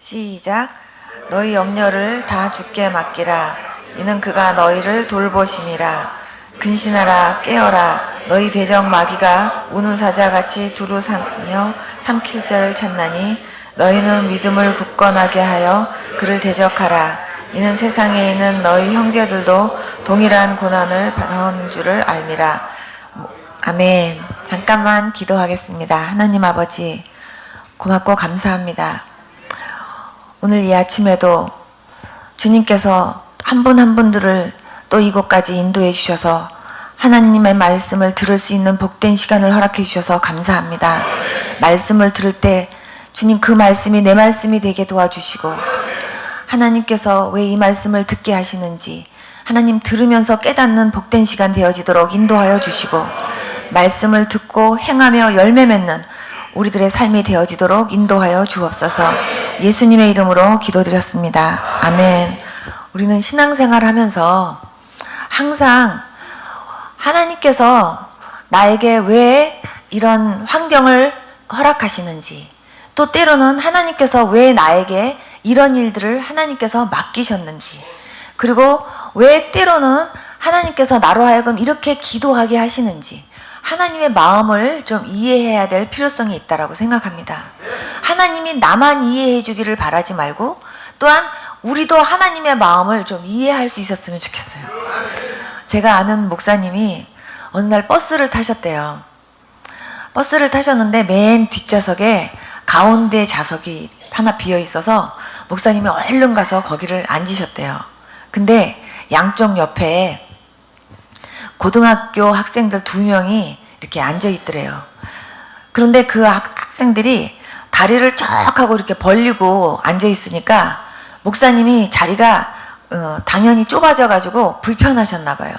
시작. 너희 염려를 다 주께 맡기라. 이는 그가 너희를 돌보심이라. 근신하라 깨어라. 너희 대적 마귀가 우는 사자같이 두루 삼며 삼킬 자를 찾나니 너희는 믿음을 굳건하게 하여 그를 대적하라. 이는 세상에 있는 너희 형제들도 동일한 고난을 받아오는 줄을 알미라. 아멘. 잠깐만 기도하겠습니다. 하나님 아버지, 고맙고 감사합니다. 오늘 이 아침에도 주님께서 한 분 한 분들을 또 이곳까지 인도해 주셔서 하나님의 말씀을 들을 수 있는 복된 시간을 허락해 주셔서 감사합니다. 말씀을 들을 때 주님 그 말씀이 내 말씀이 되게 도와주시고, 하나님께서 왜 이 말씀을 듣게 하시는지 하나님 들으면서 깨닫는 복된 시간 되어지도록 인도하여 주시고, 말씀을 듣고 행하며 열매 맺는 우리들의 삶이 되어지도록 인도하여 주옵소서. 예수님의 이름으로 기도드렸습니다. 아멘. 우리는 신앙생활을 하면서 항상 하나님께서 나에게 왜 이런 환경을 허락하시는지, 또 때로는 하나님께서 왜 나에게 이런 일들을 하나님께서 맡기셨는지, 그리고 왜 때로는 하나님께서 나로 하여금 이렇게 기도하게 하시는지 하나님의 마음을 좀 이해해야 될 필요성이 있다라고 생각합니다. 하나님이 나만 이해해 주기를 바라지 말고 또한 우리도 하나님의 마음을 좀 이해할 수 있었으면 좋겠어요. 제가 아는 목사님이 어느 날 버스를 타셨대요. 버스를 타셨는데 맨 뒷좌석에 가운데 좌석이 하나 비어 있어서 목사님이 얼른 가서 거기를 앉으셨대요. 근데 양쪽 옆에 고등학교 학생들 2명이 이렇게 앉아 있더래요. 그런데 그 학생들이 다리를 쭉 하고 이렇게 벌리고 앉아 있으니까 목사님이 자리가 당연히 좁아져 가지고 불편하셨나 봐요.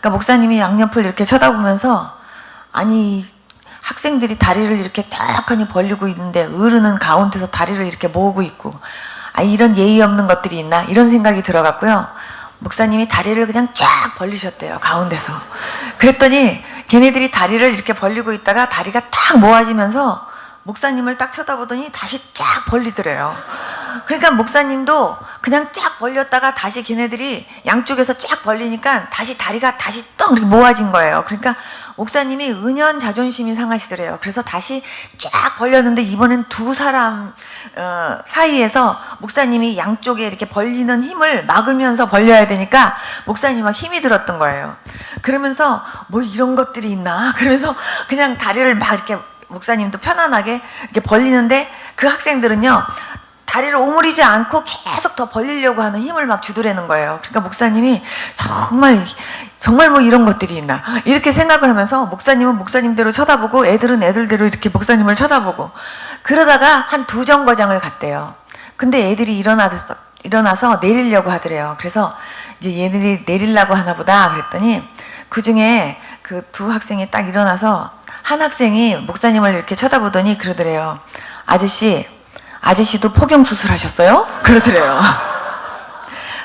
그러니까 목사님이 양옆을 이렇게 쳐다보면서, 아니 학생들이 다리를 이렇게 쫙하니 벌리고 있는데 어른은 가운데서 다리를 이렇게 모으고 있고, 아 이런 예의 없는 것들이 있나 이런 생각이 들어갔고요. 목사님이 다리를 그냥 쫙 벌리셨대요, 가운데서. 그랬더니 걔네들이 다리를 이렇게 벌리고 있다가 다리가 딱 모아지면서 목사님을 딱 쳐다보더니 다시 쫙 벌리더래요. 그러니까 목사님도 그냥 쫙 벌렸다가 다시 걔네들이 양쪽에서 쫙 벌리니까 다시 다리가 다시 떡 이렇게 모아진 거예요. 그러니까 목사님이 은연 자존심이 상하시더래요. 그래서 다시 쫙 벌렸는데 이번엔 2사람 사이에서 목사님이 양쪽에 이렇게 벌리는 힘을 막으면서 벌려야 되니까 목사님 막 힘이 들었던 거예요. 그러면서 뭐 이런 것들이 있나 그러면서 그냥 다리를 막 이렇게 목사님도 편안하게 이렇게 벌리는데 그 학생들은요 다리를 오므리지 않고 계속 더 벌리려고 하는 힘을 막 주더라는 거예요. 그러니까 목사님이 정말 뭐 이런 것들이 있나 이렇게 생각을 하면서 목사님은 목사님대로 쳐다보고 애들은 애들대로 이렇게 목사님을 쳐다보고 그러다가 한 2정거장을 갔대요. 근데 애들이 일어나서 내리려고 하더래요. 그래서 이제 얘들이 내리려고 하나 보다 그랬더니 그 중에 그 2 학생이 딱 일어나서 한 학생이 목사님을 이렇게 쳐다보더니 그러더래요. 아저씨도 포경수술 하셨어요? 그러더래요.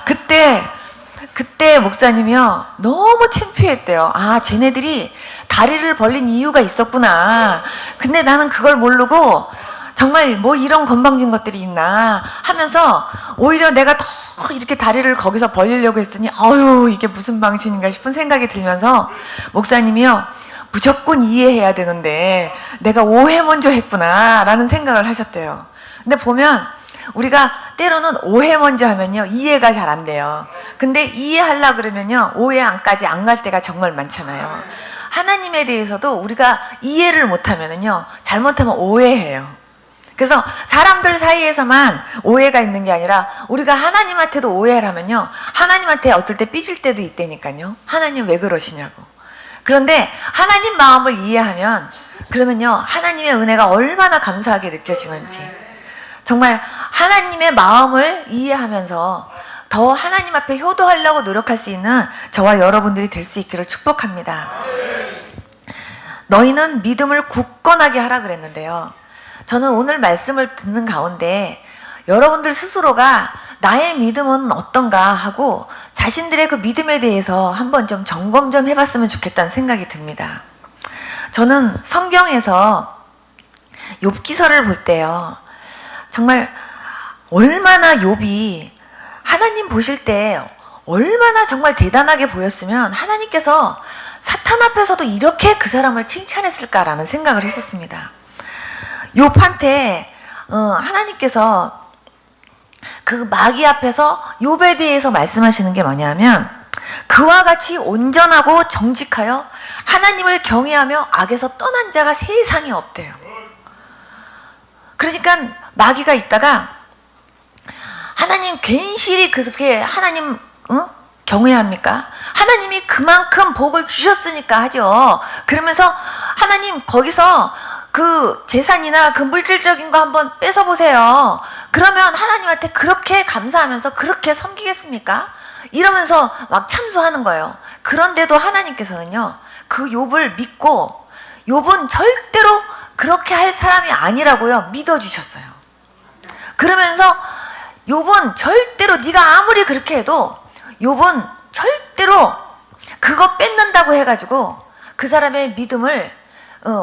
그때 목사님이요 너무 창피했대요. 아 쟤네들이 다리를 벌린 이유가 있었구나. 근데 나는 그걸 모르고 정말 뭐 이런 건방진 것들이 있나 하면서 오히려 내가 더 이렇게 다리를 거기서 벌리려고 했으니 아유 이게 무슨 방신인가 싶은 생각이 들면서 목사님이요 무조건 이해해야 되는데 내가 오해 먼저 했구나 라는 생각을 하셨대요. 근데 보면 우리가 때로는 오해 먼저 하면요 이해가 잘 안 돼요. 근데 이해하려고 그러면요 오해까지 안 갈 때가 정말 많잖아요. 하나님에 대해서도 우리가 이해를 못하면은요 잘못하면 오해해요. 그래서 사람들 사이에서만 오해가 있는 게 아니라 우리가 하나님한테도 오해를 하면요 하나님한테 어떨 때 삐질 때도 있다니까요. 하나님 왜 그러시냐고. 그런데 하나님 마음을 이해하면 그러면요 하나님의 은혜가 얼마나 감사하게 느껴지는지, 정말 하나님의 마음을 이해하면서 더 하나님 앞에 효도하려고 노력할 수 있는 저와 여러분들이 될 수 있기를 축복합니다. 너희는 믿음을 굳건하게 하라 그랬는데요, 저는 오늘 말씀을 듣는 가운데 여러분들 스스로가 나의 믿음은 어떤가 하고 자신들의 그 믿음에 대해서 한번 좀 점검 좀 해봤으면 좋겠다는 생각이 듭니다. 저는 성경에서 욥기서를 볼 때요 정말 얼마나 욥이 하나님 보실 때 얼마나 정말 대단하게 보였으면 하나님께서 사탄 앞에서도 이렇게 그 사람을 칭찬했을까라는 생각을 했었습니다. 욥한테 하나님께서 그 마귀 앞에서 욥에 대해서 말씀하시는 게 뭐냐면, 그와 같이 온전하고 정직하여 하나님을 경외하며 악에서 떠난 자가 세상에 없대요. 그러니까 마귀가 있다가 하나님 괜시리 그렇게 하나님 경외합니까? 하나님이 그만큼 복을 주셨으니까 하죠. 그러면서 하나님 거기서 그 재산이나 그 물질적인 거 한번 뺏어보세요. 그러면 하나님한테 그렇게 감사하면서 그렇게 섬기겠습니까? 이러면서 막 참소하는 거예요. 그런데도 하나님께서는요, 그 욥을 믿고 욥은 절대로 그렇게 할 사람이 아니라고요 믿어주셨어요. 그러면서 욥은 절대로, 네가 아무리 그렇게 해도 욥은 절대로 그거 뺏는다고 해가지고 그 사람의 믿음을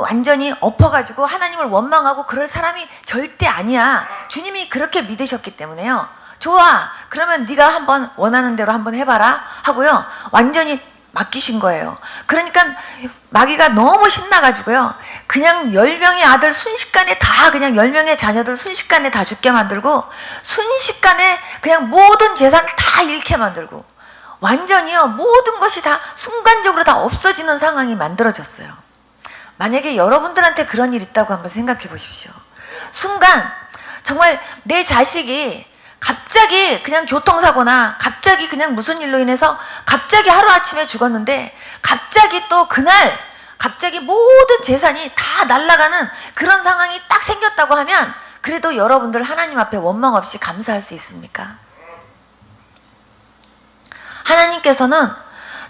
완전히 엎어가지고 하나님을 원망하고 그럴 사람이 절대 아니야. 주님이 그렇게 믿으셨기 때문에요. 좋아, 그러면 네가 한번 원하는 대로 한번 해봐라 하고요, 완전히 맡기신 거예요. 그러니까 마귀가 너무 신나가지고요, 그냥 10명의 아들 순식간에 다, 그냥 10명의 자녀들 순식간에 다 죽게 만들고, 순식간에 그냥 모든 재산을 다 잃게 만들고, 완전히요 모든 것이 다 순간적으로 다 없어지는 상황이 만들어졌어요. 만약에 여러분들한테 그런 일 있다고 한번 생각해 보십시오. 순간 정말 내 자식이 갑자기 그냥 교통사고나 갑자기 그냥 무슨 일로 인해서 갑자기 하루아침에 죽었는데, 갑자기 또 그날 갑자기 모든 재산이 다 날아가는 그런 상황이 딱 생겼다고 하면, 그래도 여러분들 하나님 앞에 원망 없이 감사할 수 있습니까? 하나님께서는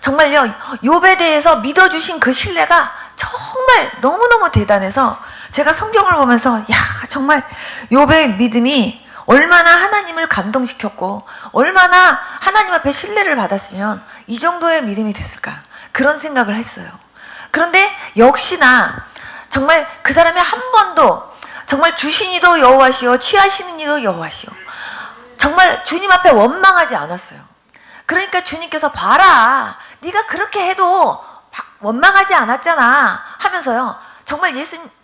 정말요 욥에 대해서 믿어주신 그 신뢰가 정말 너무너무 대단해서, 제가 성경을 보면서 야, 정말 욥의 믿음이 얼마나 하나님을 감동시켰고 얼마나 하나님 앞에 신뢰를 받았으면 이 정도의 믿음이 됐을까, 그런 생각을 했어요. 그런데 역시나 정말 그 사람이 한 번도 정말 주신 이도 여호와시오 취하시는 이도 여호와시오, 정말 주님 앞에 원망하지 않았어요. 그러니까 주님께서 봐라, 네가 그렇게 해도 원망하지 않았잖아 하면서요, 정말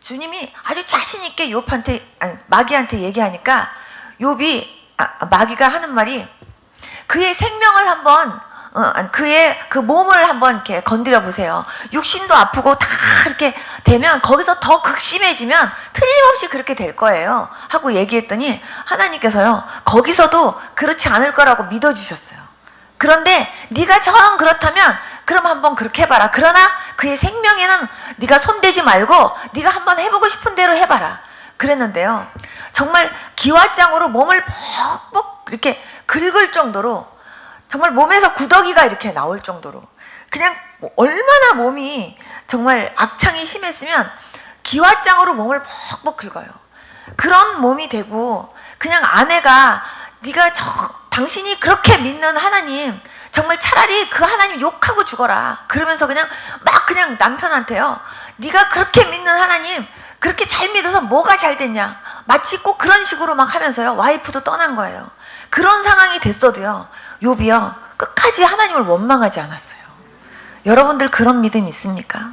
주님이 아주 자신 있게 욥한테, 아니 마귀한테 얘기하니까 마귀가 하는 말이, 그의 생명을 한번 그의 그 몸을 한번 이렇게 건드려 보세요. 육신도 아프고 다 이렇게 되면 거기서 더 극심해지면 틀림없이 그렇게 될 거예요 하고 얘기했더니, 하나님께서요 거기서도 그렇지 않을 거라고 믿어주셨어요. 그런데 네가 정 그렇다면 그럼 한번 그렇게 해봐라. 그러나 그의 생명에는 네가 손대지 말고 네가 한번 해보고 싶은 대로 해봐라. 그랬는데요, 정말 기와장으로 몸을 퍽퍽 이렇게 긁을 정도로, 정말 몸에서 구더기가 이렇게 나올 정도로, 그냥 얼마나 몸이 정말 악창이 심했으면 기와장으로 몸을 퍽퍽 긁어요. 그런 몸이 되고, 그냥 아내가 네가 당신이 그렇게 믿는 하나님, 정말 차라리 그 하나님 욕하고 죽어라 그러면서 그냥 남편한테요, 네가 그렇게 믿는 하나님 그렇게 잘 믿어서 뭐가 잘 됐냐, 마치 꼭 그런 식으로 막 하면서요 와이프도 떠난 거예요. 그런 상황이 됐어도요 욥이요 끝까지 하나님을 원망하지 않았어요. 여러분들 그런 믿음 있습니까?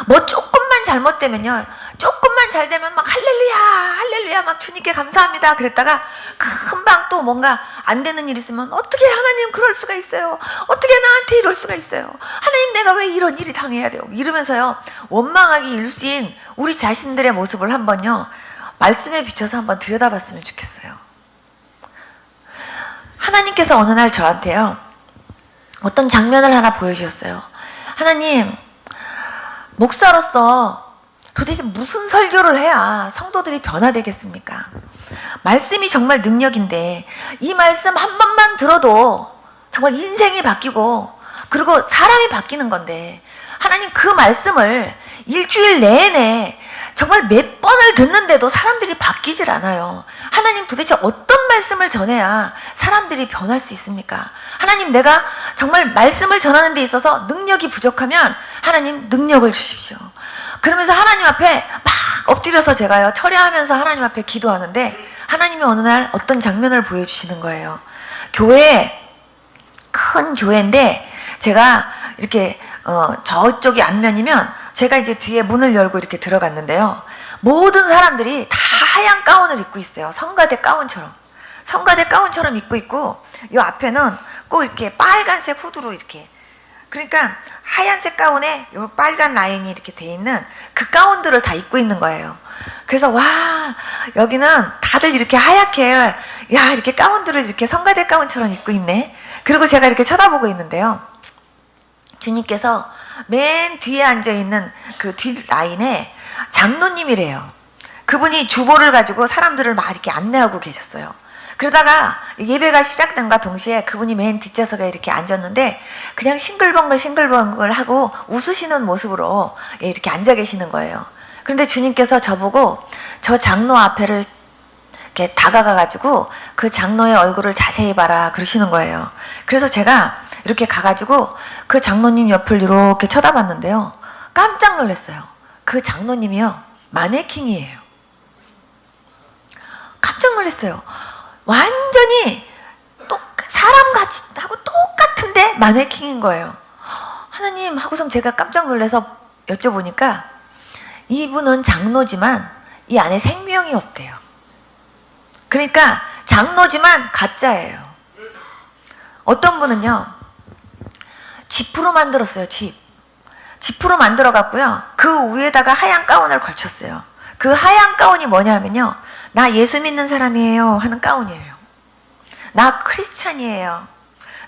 뭐 조금만 잘못되면요, 조금만 잘 되면 막 할렐루야 할렐루야 막 주님께 감사합니다 그랬다가 금방 또 뭔가 안 되는 일 있으면, 어떻게 하나님 그럴 수가 있어요, 어떻게 나한테 이럴 수가 있어요, 하나님 내가 왜 이런 일이 당해야 돼요, 이러면서요 원망하기 일수인 우리 자신들의 모습을 한번요 말씀에 비춰서 한번 들여다봤으면 좋겠어요. 하나님께서 어느 날 저한테요 어떤 장면을 하나 보여주셨어요. 하나님, 목사로서 도대체 무슨 설교를 해야 성도들이 변화되겠습니까? 말씀이 정말 능력인데 이 말씀 한 번만 들어도 정말 인생이 바뀌고 그리고 사람이 바뀌는 건데, 하나님 그 말씀을 일주일 내내 정말 몇 번을 듣는데도 사람들이 바뀌질 않아요. 하나님 도대체 어떤 말씀을 전해야 사람들이 변할 수 있습니까? 하나님, 내가 정말 말씀을 전하는 데 있어서 능력이 부족하면 하나님 능력을 주십시오. 그러면서 하나님 앞에 막 엎드려서 제가요 철야하면서 하나님 앞에 기도하는데, 하나님이 어느 날 어떤 장면을 보여주시는 거예요. 교회, 큰 교회인데 제가 이렇게 저쪽이 앞면이면 제가 이제 뒤에 문을 열고 이렇게 들어갔는데요. 모든 사람들이 다 하얀 가운을 입고 있어요. 성가대 가운처럼. 성가대 가운처럼 입고 있고 이 앞에는 꼭 이렇게 빨간색 후드로 이렇게, 그러니까 하얀색 가운에 요 빨간 라인이 이렇게 돼 있는 그 가운들을 다 입고 있는 거예요. 그래서 와, 여기는 다들 이렇게 하얗게, 야, 이렇게 가운들을 이렇게 성가대 가운처럼 입고 있네. 그리고 제가 이렇게 쳐다보고 있는데요. 주님께서 맨 뒤에 앉아있는 그 뒷 라인에 장로님이래요. 그분이 주보를 가지고 사람들을 막 이렇게 안내하고 계셨어요. 그러다가 예배가 시작된과 동시에 그분이 맨 뒷좌석에 이렇게 앉았는데 그냥 싱글벙글 하고 웃으시는 모습으로 이렇게 앉아 계시는 거예요. 그런데 주님께서 저보고 저 장로 앞에를 이렇게 다가가 가지고 그 장로의 얼굴을 자세히 봐라 그러시는 거예요. 그래서 제가 이렇게 가가지고 그 장로님 옆을 이렇게 쳐다봤는데요. 깜짝 놀랐어요. 그 장로님이요, 마네킹이에요. 깜짝 놀랐어요. 완전히 사람같이 하고 똑같은데 마네킹인 거예요. 하나님 하고선 제가 깜짝 놀라서 여쭤보니까 이분은 장로지만 이 안에 생명이 없대요. 그러니까 장로지만 가짜예요. 어떤 분은요, 지프로 만들었어요. 지프로 만들어 갖고요, 그 위에다가 하얀 가운을 걸쳤어요. 그 하얀 가운이 뭐냐면요, 나 예수 믿는 사람이에요 하는 가운이에요. 나 크리스찬이에요,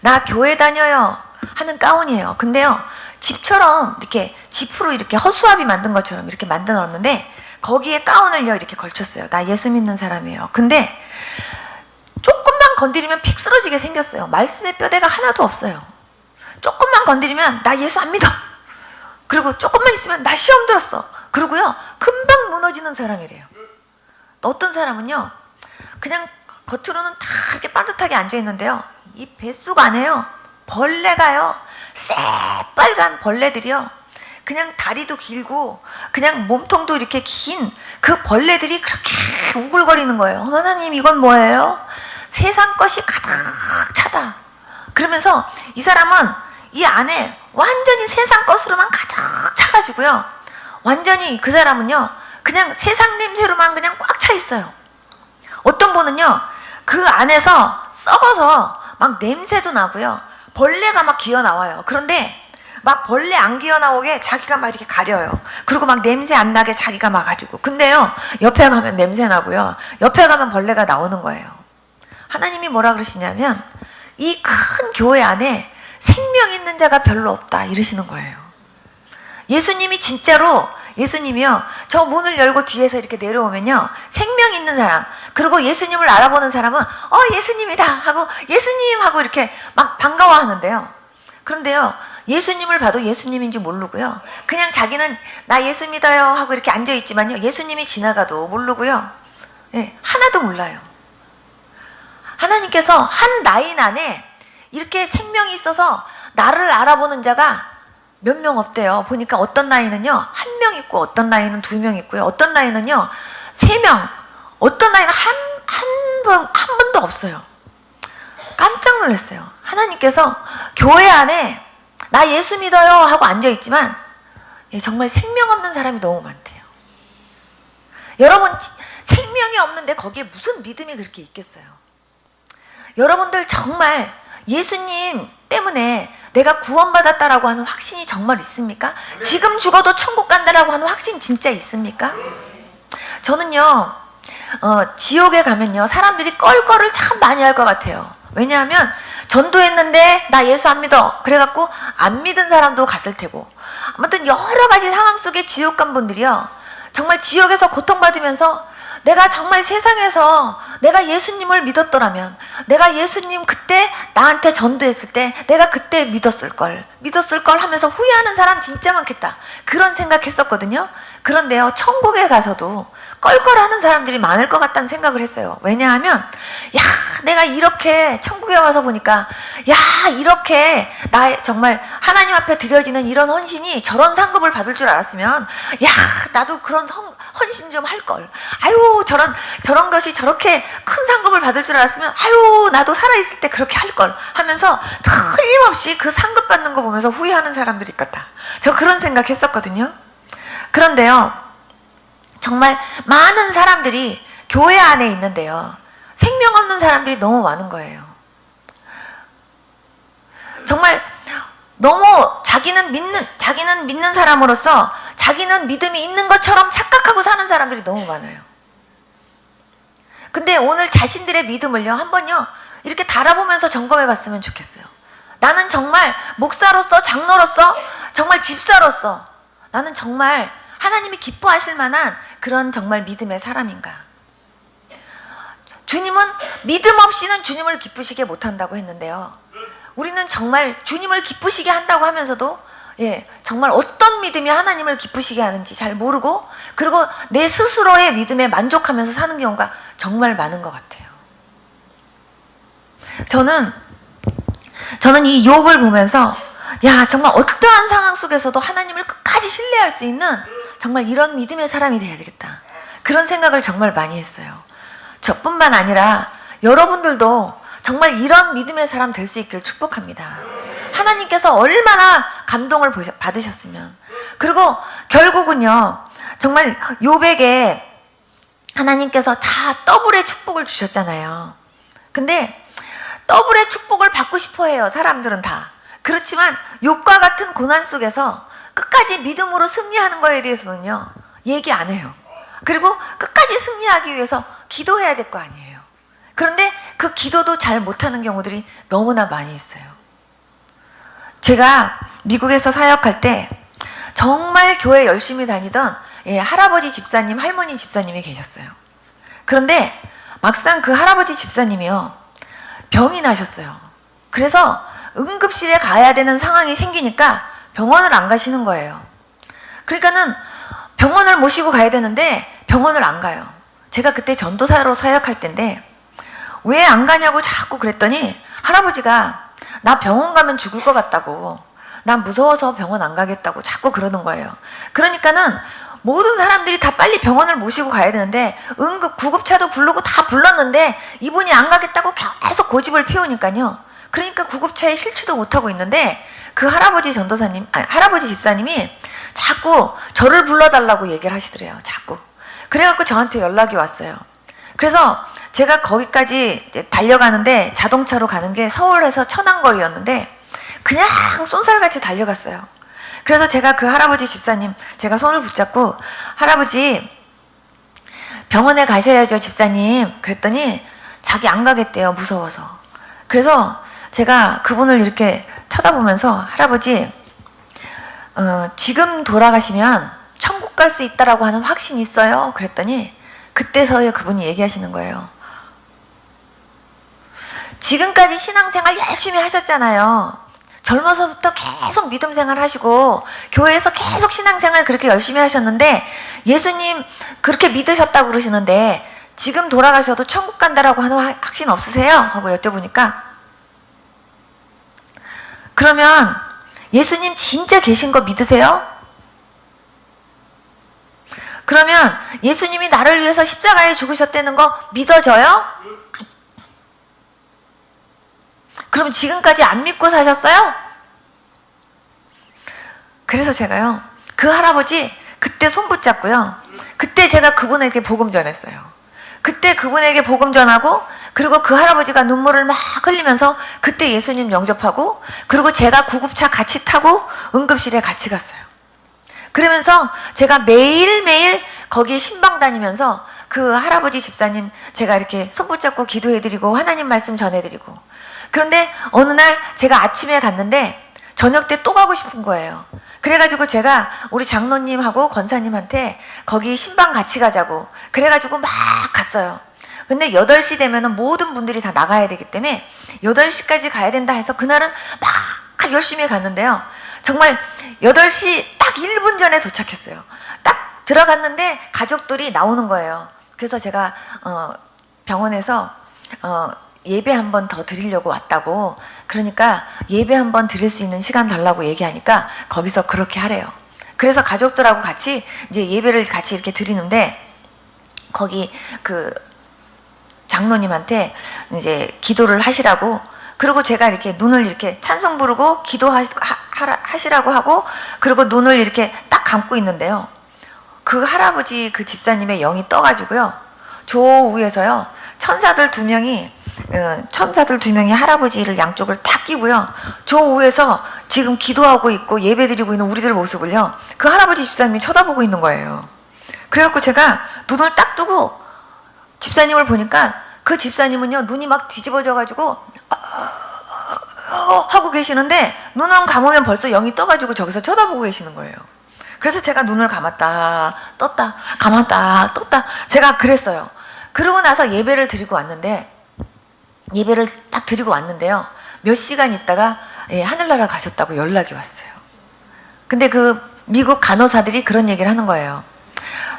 나 교회 다녀요 하는 가운이에요. 근데요, 집처럼 이렇게 지프로 이렇게 허수아비 만든 것처럼 이렇게 만들어 놨는데 거기에 가운을요 이렇게 걸쳤어요. 나 예수 믿는 사람이에요. 근데 조금만 건드리면 픽 쓰러지게 생겼어요. 말씀의 뼈대가 하나도 없어요. 조금만 건드리면 나 예수 안 믿어. 그리고 조금만 있으면 나 시험 들었어. 그러고요, 금방 무너지는 사람이래요. 어떤 사람은요, 그냥 겉으로는 다 이렇게 반듯하게 앉아 있는데요, 이 뱃속 안에요, 벌레가요, 새빨간 벌레들이요, 그냥 다리도 길고 그냥 몸통도 이렇게 긴 그 벌레들이 그렇게 우글거리는 거예요. 하나님, 이건 뭐예요? 세상 것이 가득 차다. 그러면서 이 사람은 이 안에 완전히 세상 것으로만 가득 차가지고요, 완전히 그 사람은요 그냥 세상 냄새로만 그냥 꽉 차 있어요. 어떤 분은요, 그 안에서 썩어서 막 냄새도 나고요, 벌레가 막 기어 나와요. 그런데 막 벌레 안 기어 나오게 자기가 막 이렇게 가려요. 그리고 막 냄새 안 나게 자기가 막 가리고. 근데요, 옆에 가면 냄새 나고요, 옆에 가면 벌레가 나오는 거예요. 하나님이 뭐라 그러시냐면 이 큰 교회 안에 생명 있는 자가 별로 없다 이러시는 거예요. 예수님이 진짜로, 예수님이요, 저 문을 열고 뒤에서 이렇게 내려오면요, 생명 있는 사람, 그리고 예수님을 알아보는 사람은 예수님이다 하고 예수님 하고 이렇게 막 반가워하는데요. 그런데요, 예수님을 봐도 예수님인지 모르고요, 그냥 자기는 나 예수 믿어요 하고 이렇게 앉아있지만요, 예수님이 지나가도 모르고요, 하나도 몰라요. 하나님께서 한 라인 안에 이렇게 생명이 있어서 나를 알아보는 자가 몇 명 없대요. 보니까 어떤 라인은요 1명 있고, 어떤 라인은 2명 있고요, 어떤 라인은요 3명, 어떤 라인은 한 분도 없어요. 깜짝 놀랐어요. 하나님께서 교회 안에 나 예수 믿어요 하고 앉아있지만 정말 생명 없는 사람이 너무 많대요. 여러분, 생명이 없는데 거기에 무슨 믿음이 그렇게 있겠어요? 여러분들 정말 예수님 때문에 내가 구원받았다라고 하는 확신이 정말 있습니까? 지금 죽어도 천국 간다라고 하는 확신 진짜 있습니까? 저는요, 지옥에 가면요 사람들이 껄껄을 참 많이 할 것 같아요. 왜냐하면 전도했는데 나 예수 안 믿어 그래갖고 안 믿은 사람도 갔을 테고, 아무튼 여러 가지 상황 속에 지옥 간 분들이요, 정말 지옥에서 고통받으면서 내가 정말 세상에서 내가 예수님을 믿었더라면, 내가 예수님 그때 나한테 전도했을 때 내가 그때 믿었을 걸, 믿었을 걸 하면서 후회하는 사람 진짜 많겠다. 그런 생각했었거든요. 그런데요, 천국에 가서도 껄껄하는 사람들이 많을 것 같다는 생각을 했어요. 왜냐하면 야, 내가 이렇게 천국에 와서 보니까 야, 이렇게 나 정말 하나님 앞에 드려지는 이런 헌신이 저런 상급을 받을 줄 알았으면 야, 나도 그런 헌신 좀 할 걸. 아유, 저런 것이 저렇게 큰 상급을 받을 줄 알았으면 아유, 나도 살아있을 때 그렇게 할 걸 하면서 틀림없이 그 상급 받는 거 보면서 후회하는 사람들이 있겠다. 저 그런 생각했었거든요. 그런데요, 정말 많은 사람들이 교회 안에 있는데요, 생명 없는 사람들이 너무 많은 거예요. 정말 너무 자기는 믿는 사람으로서 자기는 믿음이 있는 것처럼 착각하고 사는 사람들이 너무 많아요. 근데 오늘 자신들의 믿음을요, 한번요 이렇게 달아보면서 점검해 봤으면 좋겠어요. 나는 정말 목사로서, 장로로서, 정말 집사로서 나는 정말 하나님이 기뻐하실 만한 그런 정말 믿음의 사람인가? 주님은 믿음 없이는 주님을 기쁘시게 못한다고 했는데요, 우리는 정말 주님을 기쁘시게 한다고 하면서도 정말 어떤 믿음이 하나님을 기쁘시게 하는지 잘 모르고, 그리고 내 스스로의 믿음에 만족하면서 사는 경우가 정말 많은 것 같아요. 저는 이 욥을 보면서 야, 정말 어떠한 상황 속에서도 하나님을 끝까지 신뢰할 수 있는 정말 이런 믿음의 사람이 돼야 되겠다, 그런 생각을 정말 많이 했어요. 저뿐만 아니라 여러분들도 정말 이런 믿음의 사람 될 수 있기를 축복합니다. 하나님께서 얼마나 감동을 받으셨으면. 그리고 결국은요, 정말 욥에게 하나님께서 다 더블의 축복을 주셨잖아요. 근데 더블의 축복을 받고 싶어 해요, 사람들은 다. 그렇지만 욥과 같은 고난 속에서 끝까지 믿음으로 승리하는 거에 대해서는요, 얘기 안 해요. 그리고 끝까지 승리하기 위해서 기도해야 될 거 아니에요. 그런데 그 기도도 잘 못하는 경우들이 너무나 많이 있어요. 제가 미국에서 사역할 때 정말 교회 열심히 다니던 할아버지 집사님, 할머니 집사님이 계셨어요. 그런데 막상 그 할아버지 집사님이요, 병이 나셨어요. 그래서 응급실에 가야 되는 상황이 생기니까 병원을 안 가시는 거예요. 그러니까는 병원을 모시고 가야 되는데 병원을 안 가요. 제가 그때 전도사로 사역할 때인데 왜 안 가냐고 자꾸 그랬더니 할아버지가 나 병원 가면 죽을 것 같다고, 난 무서워서 병원 안 가겠다고 자꾸 그러는 거예요. 그러니까는 모든 사람들이 다 빨리 병원을 모시고 가야 되는데 응급 구급차도 부르고 다 불렀는데 이분이 안 가겠다고 계속 고집을 피우니까요, 그러니까 구급차에 실지도 못하고 있는데 그 할아버지 할아버지 집사님이 자꾸 저를 불러달라고 얘기를 하시더래요. 자꾸. 그래갖고 저한테 연락이 왔어요. 그래서 제가 거기까지 달려가는데 자동차로 가는 게 서울에서 천안거리였는데 그냥 쏜살같이 달려갔어요. 그래서 제가 그 할아버지 집사님, 제가 손을 붙잡고 할아버지 병원에 가셔야죠 집사님, 그랬더니 자기 안 가겠대요, 무서워서. 그래서 제가 그분을 이렇게 쳐다보면서 할아버지 지금 돌아가시면 천국 갈 수 있다라고 하는 확신이 있어요? 그랬더니 그때서야 그분이 얘기하시는 거예요. 지금까지 신앙생활 열심히 하셨잖아요. 젊어서부터 계속 믿음 생활 하시고 교회에서 계속 신앙생활 그렇게 열심히 하셨는데 예수님 그렇게 믿으셨다고 그러시는데 지금 돌아가셔도 천국 간다라고 하는 확신 없으세요? 하고 여쭤보니까, 그러면 예수님 진짜 계신 거 믿으세요? 그러면 예수님이 나를 위해서 십자가에 죽으셨다는 거 믿어져요? 그럼 지금까지 안 믿고 사셨어요? 그래서 제가요, 그 할아버지 그때 손 붙잡고요, 그때 제가 그분에게 복음 전했어요. 그때 그분에게 복음 전하고, 그리고 그 할아버지가 눈물을 막 흘리면서 그때 예수님 영접하고, 그리고 제가 구급차 같이 타고 응급실에 같이 갔어요. 그러면서 제가 매일매일 거기에 신방 다니면서 그 할아버지 집사님 제가 이렇게 손 붙잡고 기도해드리고 하나님 말씀 전해드리고, 그런데 어느 날 제가 아침에 갔는데 저녁 때 또 가고 싶은 거예요. 그래가지고 제가 우리 장로님하고 권사님한테 거기 신방 같이 가자고 그래가지고 막 갔어요. 근데 8시 되면은 모든 분들이 다 나가야 되기 때문에 8시까지 가야 된다 해서 그날은 막 열심히 갔는데요. 정말 8시 딱 1분 전에 도착했어요. 딱 들어갔는데 가족들이 나오는 거예요. 그래서 제가 병원에서 예배 한 번 더 드리려고 왔다고, 그러니까 예배 한 번 드릴 수 있는 시간 달라고 얘기하니까 거기서 그렇게 하래요. 그래서 가족들하고 같이 이제 예배를 같이 이렇게 드리는데, 거기 그 장로님한테 이제 기도를 하시라고, 그리고 제가 이렇게 눈을 이렇게 찬송 부르고 기도하시라고 하고, 그리고 눈을 이렇게 딱 감고 있는데요. 그 할아버지 그 집사님의 영이 떠가지고요. 저 위에서요. 천사들 두 명이 할아버지를 양쪽을 딱 끼고요. 저 위에서 지금 기도하고 있고 예배드리고 있는 우리들 모습을요. 그 할아버지 집사님이 쳐다보고 있는 거예요. 그래갖고 제가 눈을 딱 뜨고 집사님을 보니까 그 집사님은요. 눈이 막 뒤집어져가지고 하고 계시는데, 눈을 감으면 벌써 영이 떠가지고 저기서 쳐다보고 계시는 거예요. 그래서 제가 눈을 감았다 떴다 감았다 떴다 제가 그랬어요. 그러고 나서 예배를 드리고 왔는데, 예배를 딱 드리고 왔는데요. 몇 시간 있다가 하늘나라 가셨다고 연락이 왔어요. 근데 그 미국 간호사들이 그런 얘기를 하는 거예요.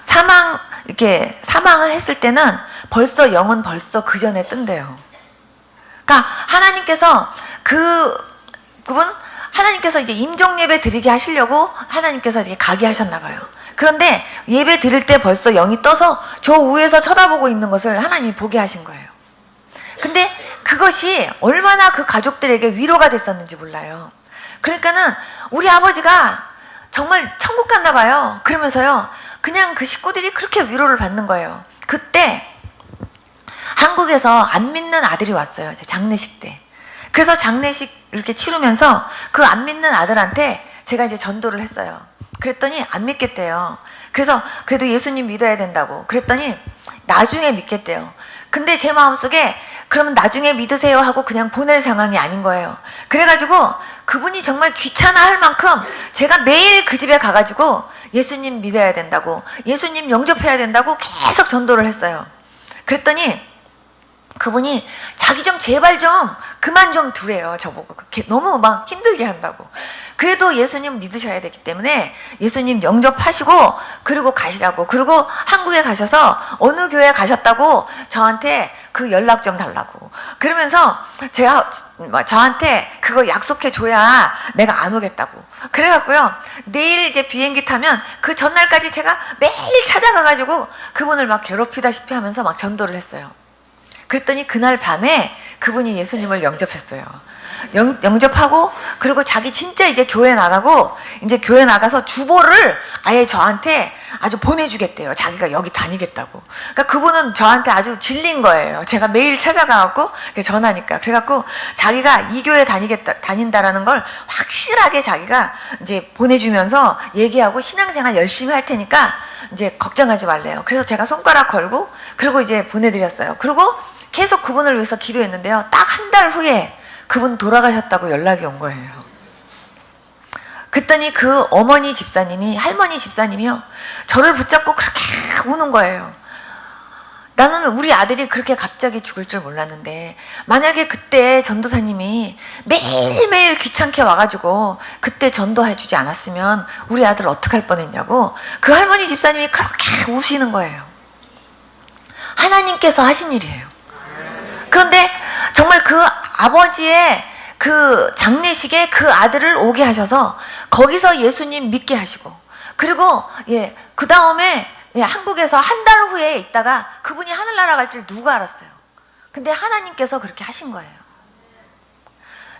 사망을 했을 때는 벌써 영은 벌써 그 전에 뜬대요. 그러니까 하나님께서 하나님께서 이제 임종 예배 드리게 하시려고 하나님께서 이렇게 가게 하셨나 봐요. 그런데 예배 드릴 때 벌써 영이 떠서 저 위에서 쳐다보고 있는 것을 하나님이 보게 하신 거예요. 근데 그것이 얼마나 그 가족들에게 위로가 됐었는지 몰라요. 그러니까는 우리 아버지가 정말 천국 갔나 봐요. 그러면서요, 그냥 그 식구들이 그렇게 위로를 받는 거예요. 그때 한국에서 안 믿는 아들이 왔어요. 장례식 때. 그래서 장례식 이렇게 치르면서 그 안 믿는 아들한테 제가 이제 전도를 했어요. 그랬더니 안 믿겠대요. 그래서 그래도 예수님 믿어야 된다고. 그랬더니 나중에 믿겠대요. 근데 제 마음속에 그러면 나중에 믿으세요 하고 그냥 보낼 상황이 아닌 거예요. 그래가지고 그분이 정말 귀찮아할 만큼 제가 매일 그 집에 가가지고 예수님 믿어야 된다고, 예수님 영접해야 된다고 계속 전도를 했어요. 그랬더니 그분이 자기 좀 제발 좀 그만 좀 두래요. 저보고 너무 막 힘들게 한다고. 그래도 예수님 믿으셔야 되기 때문에 예수님 영접하시고 그리고 가시라고. 그리고 한국에 가셔서 어느 교회 가셨다고 저한테 그 연락 좀 달라고. 그러면서 제가 저한테 그거 약속해 줘야 내가 안 오겠다고. 그래갖고요, 내일 이제 비행기 타면 그 전날까지 제가 매일 찾아가가지고 그분을 막 괴롭히다시피 하면서 막 전도를 했어요. 그랬더니 그날 밤에 그분이 예수님을 영접했어요. 영접하고, 그리고 자기 진짜 이제 교회 나가고, 이제 교회 나가서 주보를 아예 저한테 아주 보내주겠대요. 자기가 여기 다니겠다고. 그러니까 그분은 저한테 아주 질린 거예요. 제가 매일 찾아가갖고 전하니까. 그래갖고 자기가 이 교회 다닌다라는 걸 확실하게 자기가 이제 보내주면서 얘기하고, 신앙생활 열심히 할 테니까 이제 걱정하지 말래요. 그래서 제가 손가락 걸고 그리고 이제 보내드렸어요. 그리고 계속 그분을 위해서 기도했는데요. 딱 한 달 후에 그분 돌아가셨다고 연락이 온 거예요. 그랬더니 그 할머니 집사님이요, 저를 붙잡고 그렇게 우는 거예요. 나는 우리 아들이 그렇게 갑자기 죽을 줄 몰랐는데, 만약에 그때 전도사님이 매일매일 귀찮게 와가지고 그때 전도해주지 않았으면 우리 아들 어떡할 뻔했냐고 그 할머니 집사님이 그렇게 우시는 거예요. 하나님께서 하신 일이에요. 그런데 정말 그 아버지의 그 장례식에 그 아들을 오게 하셔서 거기서 예수님 믿게 하시고, 그리고 그 다음에 한국에서 한 달 후에 있다가 그분이 하늘나라 갈 줄 누가 알았어요. 근데 하나님께서 그렇게 하신 거예요.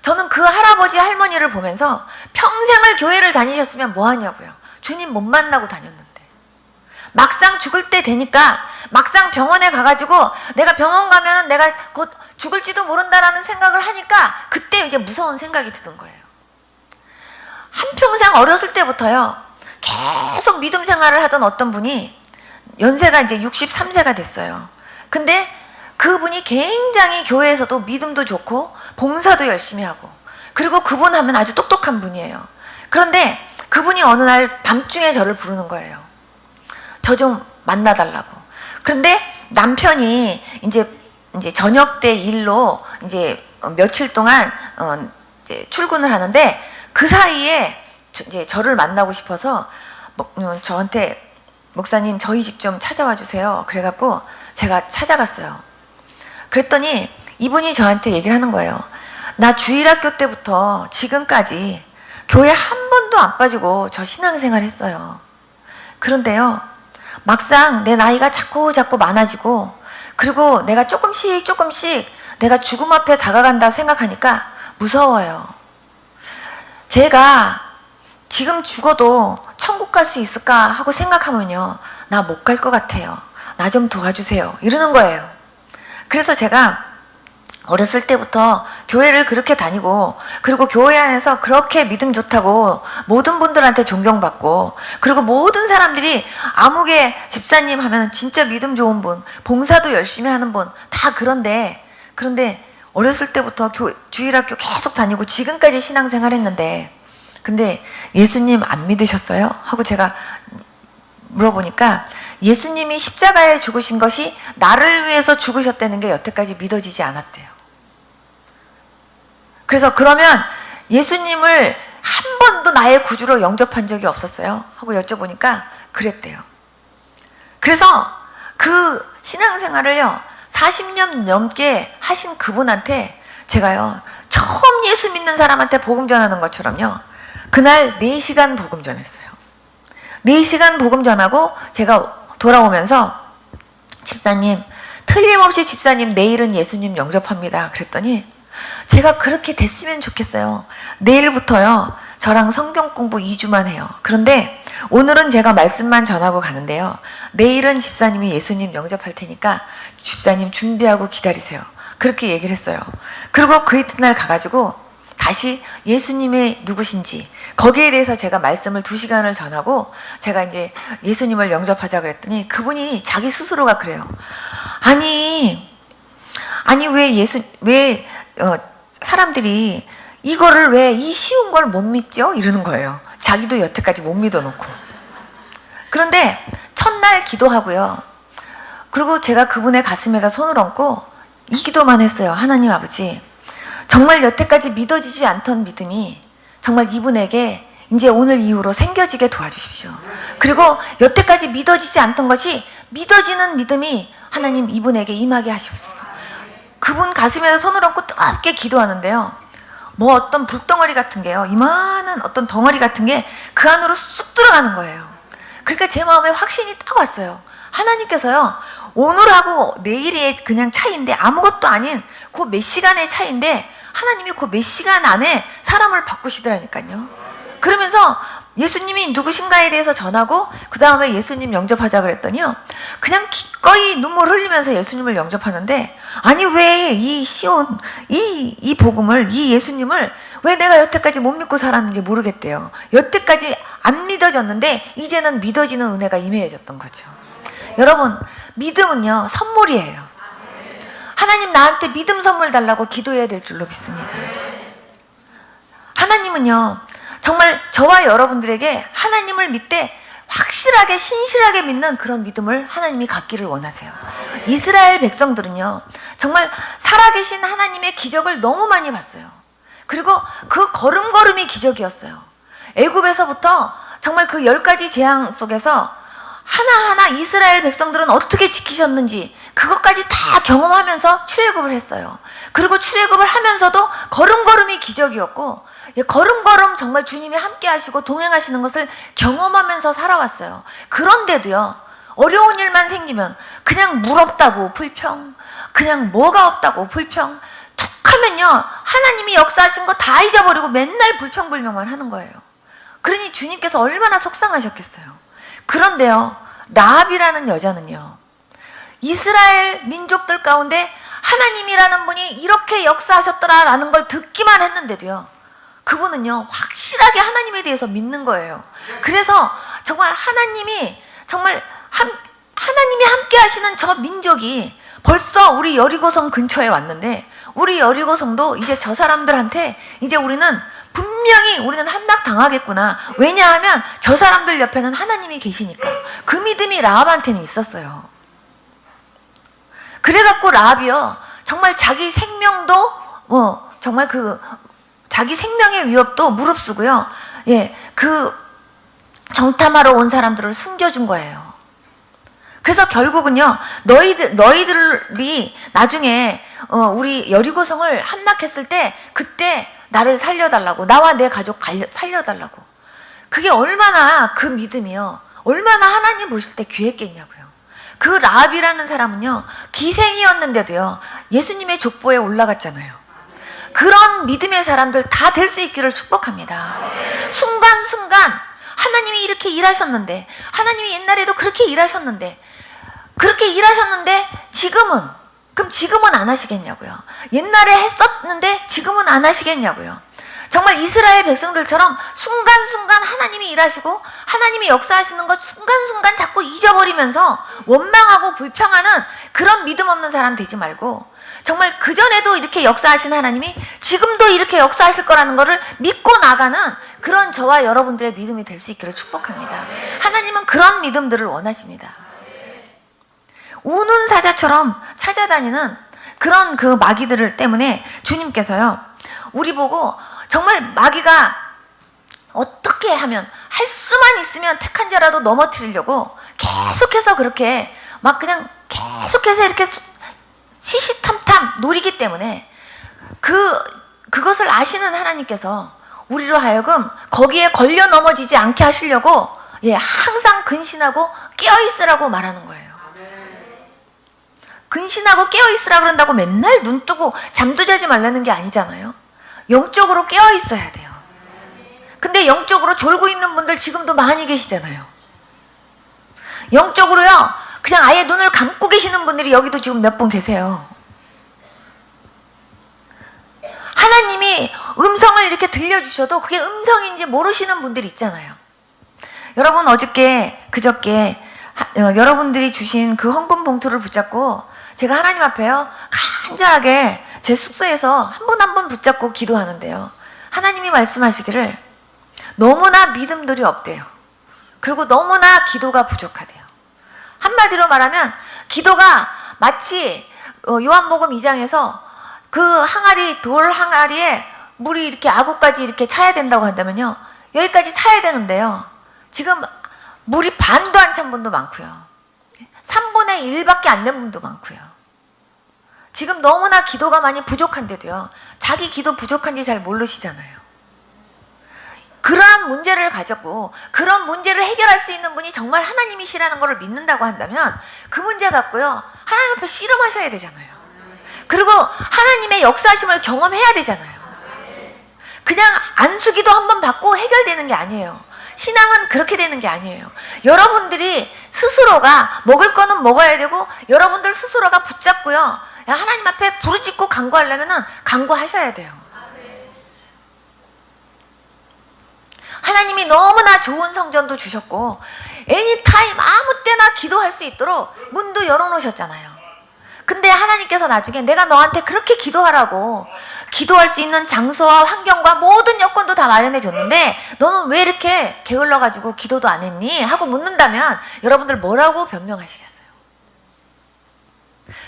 저는 그 할아버지 할머니를 보면서 평생을 교회를 다니셨으면 뭐 하냐고요. 주님 못 만나고 다녔는데 막상 죽을 때 되니까, 막상 병원에 가가지고 내가 병원 가면은 내가 곧 죽을지도 모른다라는 생각을 하니까 그때 이제 무서운 생각이 드는 거예요. 한평생 어렸을 때부터요, 계속 믿음 생활을 하던 어떤 분이 연세가 이제 63세가 됐어요. 근데 그분이 굉장히 교회에서도 믿음도 좋고 봉사도 열심히 하고, 그리고 그분 하면 아주 똑똑한 분이에요. 그런데 그분이 어느 날 밤중에 저를 부르는 거예요. 저 좀 만나달라고. 그런데 남편이 이제 저녁 때 일로 이제 며칠 동안 이제 출근을 하는데 그 사이에 이제 저를 만나고 싶어서 저한테 목사님 저희 집 좀 찾아와 주세요. 그래갖고 제가 찾아갔어요. 그랬더니 이분이 저한테 얘기를 하는 거예요. 나 주일학교 때부터 지금까지 교회 한 번도 안 빠지고 저 신앙생활 했어요. 그런데요, 막상 내 나이가 자꾸 많아지고, 그리고 내가 조금씩 내가 죽음 앞에 다가간다 생각하니까 무서워요. 제가 지금 죽어도 천국 갈 수 있을까 하고 생각하면요, 나 못 갈 것 같아요. 나 좀 도와주세요. 이러는 거예요. 그래서 제가 어렸을 때부터 교회를 그렇게 다니고, 그리고 교회 안에서 그렇게 믿음 좋다고 모든 분들한테 존경받고, 그리고 모든 사람들이 아무개 집사님 하면 진짜 믿음 좋은 분, 봉사도 열심히 하는 분, 다 그런데 어렸을 때부터 주일학교 계속 다니고 지금까지 신앙생활 했는데, 근데 예수님 안 믿으셨어요? 하고 제가 물어보니까 예수님이 십자가에 죽으신 것이 나를 위해서 죽으셨다는 게 여태까지 믿어지지 않았대요. 그래서 그러면 예수님을 한 번도 나의 구주로 영접한 적이 없었어요? 하고 여쭤보니까 그랬대요. 그래서 그 신앙생활을요 40년 넘게 하신 그분한테 제가요 처음 예수 믿는 사람한테 복음 전하는 것처럼요 그날 4시간 복음 전했어요. 4시간 복음 전하고 제가 돌아오면서 집사님, 틀림없이 집사님 내일은 예수님 영접합니다. 그랬더니 제가 그렇게 됐으면 좋겠어요. 내일부터요 저랑 성경 공부 2주만 해요. 그런데 오늘은 제가 말씀만 전하고 가는데요, 내일은 집사님이 예수님 영접할 테니까 집사님 준비하고 기다리세요. 그렇게 얘기를 했어요. 그리고 그 이튿날 가가지고 다시 예수님이 누구신지 거기에 대해서 제가 말씀을 2시간을 전하고 제가 이제 예수님을 영접하자 그랬더니 그분이 자기 스스로가 그래요. 아니 왜 사람들이 이거를 왜 이 쉬운 걸 못 믿죠? 이러는 거예요. 자기도 여태까지 못 믿어놓고. 그런데 첫날 기도하고요. 그리고 제가 그분의 가슴에다 손을 얹고 이 기도만 했어요. 하나님 아버지, 정말 여태까지 믿어지지 않던 믿음이 정말 이분에게 이제 오늘 이후로 생겨지게 도와주십시오. 그리고 여태까지 믿어지지 않던 것이 믿어지는 믿음이 하나님 이분에게 임하게 하시옵소서. 그분 가슴에다 손을 얹고 뜨겁게 기도하는데요, 뭐 어떤 불덩어리 같은 게요, 이만한 어떤 덩어리 같은 게 그 안으로 쑥 들어가는 거예요. 그러니까 제 마음에 확신이 딱 왔어요. 하나님께서요 오늘하고 내일의 그냥 차이인데, 아무것도 아닌 그 몇 시간의 차이인데 하나님이 그 몇 시간 안에 사람을 바꾸시더라니까요. 그러면서 예수님이 누구신가에 대해서 전하고 그 다음에 예수님 영접하자 그랬더니요 그냥 기꺼이 눈물 흘리면서 예수님을 영접하는데, 아니 왜 이 쉬운 이 복음을, 이 예수님을 왜 내가 여태까지 못 믿고 살았는지 모르겠대요. 여태까지 안 믿어졌는데 이제는 믿어지는 은혜가 임해졌던 거죠. 여러분, 믿음은요 선물이에요. 하나님 나한테 믿음 선물 달라고 기도해야 될 줄로 믿습니다. 하나님은요 정말 저와 여러분들에게 하나님을 믿되 확실하게 신실하게 믿는 그런 믿음을 하나님이 갖기를 원하세요. 이스라엘 백성들은요 정말 살아계신 하나님의 기적을 너무 많이 봤어요. 그리고 그 걸음걸음이 기적이었어요. 애굽에서부터 정말 그 10가지 재앙 속에서 하나하나 이스라엘 백성들은 어떻게 지키셨는지 그것까지 다 경험하면서 출애굽을 했어요. 그리고 출애굽을 하면서도 걸음걸음이 기적이었고, 걸음걸음 정말 주님이 함께 하시고 동행하시는 것을 경험하면서 살아왔어요. 그런데도요 어려운 일만 생기면 그냥 물 없다고 불평, 그냥 뭐가 없다고 불평, 툭 하면요 하나님이 역사하신 거 다 잊어버리고 맨날 불평불명만 하는 거예요. 그러니 주님께서 얼마나 속상하셨겠어요. 그런데요 라합이라는 여자는요 이스라엘 민족들 가운데 하나님이라는 분이 이렇게 역사하셨더라라는 걸 듣기만 했는데도요 그분은요 확실하게 하나님에 대해서 믿는 거예요. 그래서 정말 하나님이 함께 하시는 저 민족이 벌써 우리 여리고성 근처에 왔는데, 우리 여리고성도 이제 저 사람들한테 이제 우리는 분명히 우리는 함락당하겠구나. 왜냐하면 저 사람들 옆에는 하나님이 계시니까. 그 믿음이 라합한테는 있었어요. 그래갖고 라합이요 정말 자기 생명도 정말 자기 생명의 위협도 무릅쓰고요. 예, 그 정탐하러 온 사람들을 숨겨준 거예요. 그래서 결국은요, 너희들이 나중에 우리 여리고성을 함락했을 때 그때 나를 살려달라고, 나와 내 가족 살려달라고. 그게 얼마나 그 믿음이요, 얼마나 하나님 보실 때 귀했겠냐고요. 그 라합이라는 사람은요, 기생이었는데도요, 예수님의 족보에 올라갔잖아요. 그런 믿음의 사람들 다 될 수 있기를 축복합니다. 순간순간 하나님이 이렇게 일하셨는데, 하나님이 옛날에도 그렇게 일하셨는데 그럼 지금은 안 하시겠냐고요. 옛날에 했었는데 지금은 안 하시겠냐고요. 정말 이스라엘 백성들처럼 순간순간 하나님이 일하시고 하나님이 역사하시는 것 순간순간 자꾸 잊어버리면서 원망하고 불평하는 그런 믿음 없는 사람 되지 말고, 정말 그전에도 이렇게 역사하신 하나님이 지금도 이렇게 역사하실 거라는 것을 믿고 나가는 그런 저와 여러분들의 믿음이 될 수 있기를 축복합니다. 하나님은 그런 믿음들을 원하십니다. 우는 사자처럼 찾아다니는 그런 그 마귀들을 때문에 주님께서요, 우리 보고 정말 마귀가 어떻게 하면, 할 수만 있으면 택한 자라도 넘어뜨리려고 계속해서 그렇게 막 그냥 계속해서 이렇게 시시탐탐 노리기 때문에 그것을 아시는 하나님께서 우리로 하여금 거기에 걸려 넘어지지 않게 하시려고, 예, 항상 근신하고 깨어있으라고 말하는 거예요. 근신하고 깨어있으라 그런다고 맨날 눈 뜨고 잠도 자지 말라는 게 아니잖아요. 영적으로 깨어있어야 돼요. 근데 영적으로 졸고 있는 분들 지금도 많이 계시잖아요. 영적으로요, 그냥 아예 눈을 감고 계시는 분들이 여기도 지금 몇 분 계세요. 하나님이 음성을 이렇게 들려주셔도 그게 음성인지 모르시는 분들이 있잖아요. 여러분, 그저께 여러분들이 주신 그 헌금 봉투를 붙잡고 제가 하나님 앞에요, 간절하게 제 숙소에서 한 분 한 분 붙잡고 기도하는데요, 하나님이 말씀하시기를 너무나 믿음들이 없대요. 그리고 너무나 기도가 부족하대요. 한마디로 말하면 기도가 마치 요한복음 2장에서 그 항아리, 돌 항아리에 물이 이렇게 아구까지 이렇게 차야 된다고 한다면요, 여기까지 차야 되는데요, 지금 물이 반도 안 찬 분도 많고요, 3분의 1밖에 안 된 분도 많고요. 지금 너무나 기도가 많이 부족한데도요, 자기 기도 부족한지 잘 모르시잖아요. 그러한 문제를 가졌고 그런 문제를 해결할 수 있는 분이 정말 하나님이시라는 것을 믿는다고 한다면 그 문제 갖고요, 하나님 앞에 씨름하셔야 되잖아요. 그리고 하나님의 역사하심을 경험해야 되잖아요. 그냥 안수기도 한번 받고 해결되는 게 아니에요. 신앙은 그렇게 되는 게 아니에요. 여러분들이 스스로가 먹을 거는 먹어야 되고, 여러분들 스스로가 붙잡고요, 하나님 앞에 부르짖고 간구하려면 간구하셔야 돼요. 하나님이 너무나 좋은 성전도 주셨고 애니타임 아무 때나 기도할 수 있도록 문도 열어놓으셨잖아요. 근데 하나님께서 나중에 내가 너한테 그렇게 기도하라고 기도할 수 있는 장소와 환경과 모든 여건도 다 마련해 줬는데 너는 왜 이렇게 게을러가지고 기도도 안 했니? 하고 묻는다면 여러분들 뭐라고 변명하시겠어요?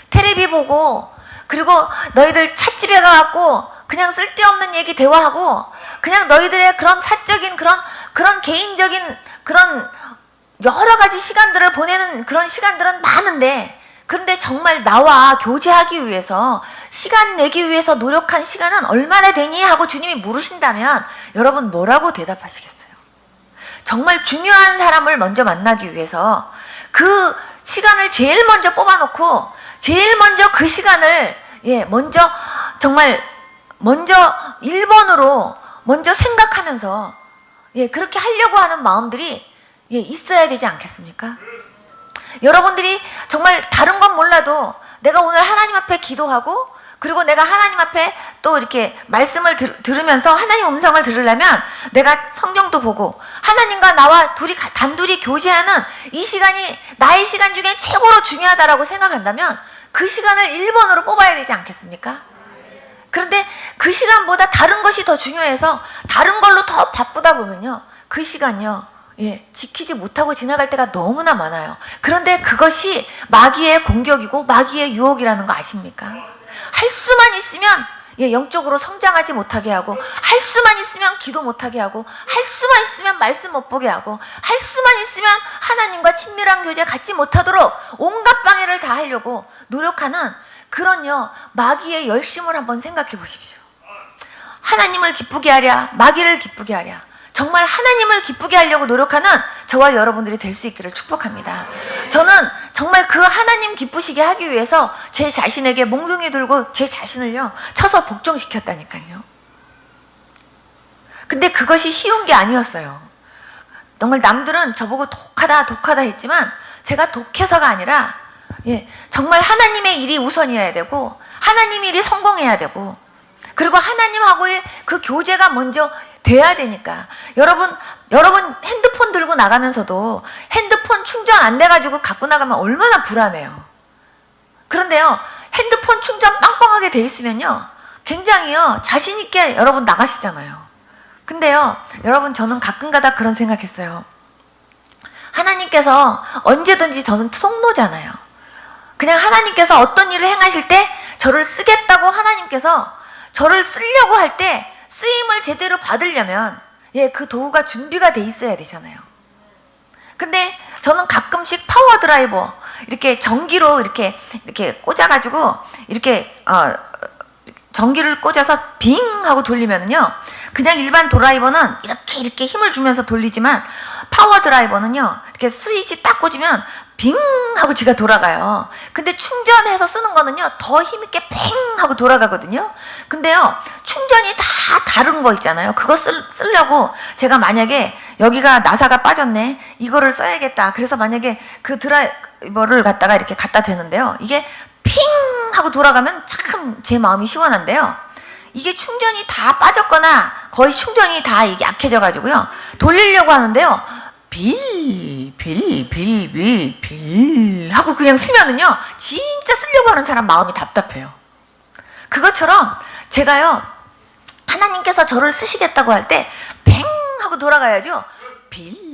텔레비 보고, 그리고 너희들 찻집에 가갖고 그냥 쓸데없는 얘기 대화하고, 그냥 너희들의 그런 사적인 그런 개인적인 그런 여러 가지 시간들을 보내는 그런 시간들은 많은데, 그런데 정말 나와 교제하기 위해서 시간 내기 위해서 노력한 시간은 얼마나 되니? 하고 주님이 물으신다면 여러분 뭐라고 대답하시겠어요? 정말 중요한 사람을 먼저 만나기 위해서 그 시간을 제일 먼저 뽑아놓고 제일 먼저 그 시간을 먼저 정말 먼저 1번으로 먼저 생각하면서 그렇게 하려고 하는 마음들이 있어야 되지 않겠습니까? 여러분들이 정말 다른 건 몰라도 내가 오늘 하나님 앞에 기도하고, 그리고 내가 하나님 앞에 또 이렇게 말씀을 들으면서 하나님 음성을 들으려면 내가 성경도 보고 하나님과 나와 단둘이 교제하는 이 시간이 나의 시간 중에 최고로 중요하다라고 생각한다면 그 시간을 1번으로 뽑아야 되지 않겠습니까? 그런데 그 시간보다 다른 것이 더 중요해서 다른 걸로 더 바쁘다 보면요, 그 시간요 지키지 못하고 지나갈 때가 너무나 많아요. 그런데 그것이 마귀의 공격이고 마귀의 유혹이라는 거 아십니까? 할 수만 있으면 예, 영적으로 성장하지 못하게 하고, 할 수만 있으면 기도 못하게 하고, 할 수만 있으면 말씀 못 보게 하고, 할 수만 있으면 하나님과 친밀한 교제 갖지 못하도록 온갖 방해를 다 하려고 노력하는 그런요 마귀의 열심을 한번 생각해 보십시오. 하나님을 기쁘게 하랴, 마귀를 기쁘게 하랴. 정말 하나님을 기쁘게 하려고 노력하는 저와 여러분들이 될 수 있기를 축복합니다. 저는 정말 그 하나님 기쁘시게 하기 위해서 제 자신에게 몽둥이 들고 제 자신을요 쳐서 복종시켰다니까요. 근데 그것이 쉬운 게 아니었어요. 정말 남들은 저보고 독하다 독하다 했지만 제가 독해서가 아니라, 예, 정말 하나님의 일이 우선이어야 되고, 하나님 일이 성공해야 되고, 그리고 하나님하고의 그 교제가 먼저 돼야 되니까. 여러분 핸드폰 들고 나가면서도 핸드폰 충전 안 돼가지고 갖고 나가면 얼마나 불안해요. 그런데요, 핸드폰 충전 빵빵하게 돼 있으면요 굉장히요 자신 있게 여러분 나가시잖아요. 근데요 여러분, 저는 가끔가다 그런 생각했어요. 하나님께서 언제든지 저는 통로잖아요. 그냥 하나님께서 어떤 일을 행하실 때 저를 쓰겠다고, 하나님께서 저를 쓰려고 할 때 쓰임을 제대로 받으려면, 예, 그 도구가 준비가 돼 있어야 되잖아요. 근데 저는 가끔씩 파워 드라이버 이렇게 전기로 이렇게 꽂아가지고 이렇게 전기를 꽂아서 빙 하고 돌리면은요, 그냥 일반 드라이버는 이렇게 힘을 주면서 돌리지만 파워 드라이버는요 이렇게 스위치 딱 꽂으면 빙 하고 지가 돌아가요. 근데 충전해서 쓰는 거는요 더 힘있게 팽 하고 돌아가거든요. 근데요 충전이 다 다른 거 있잖아요. 그거 쓰려고 제가 만약에 여기가 나사가 빠졌네, 이거를 써야겠다. 그래서 만약에 그 드라이버를 갖다가 이렇게 갖다 대는데요, 이게 핑 하고 돌아가면 참 제 마음이 시원한데요, 이게 충전이 다 빠졌거나 거의 충전이 다 이게 약해져 가지고요 돌리려고 하는데요, 빌 하고 그냥 쓰면은요 진짜 쓰려고 하는 사람 마음이 답답해요. 그것처럼 제가요 하나님께서 저를 쓰시겠다고 할 때 뱅 하고 돌아가야죠. 빌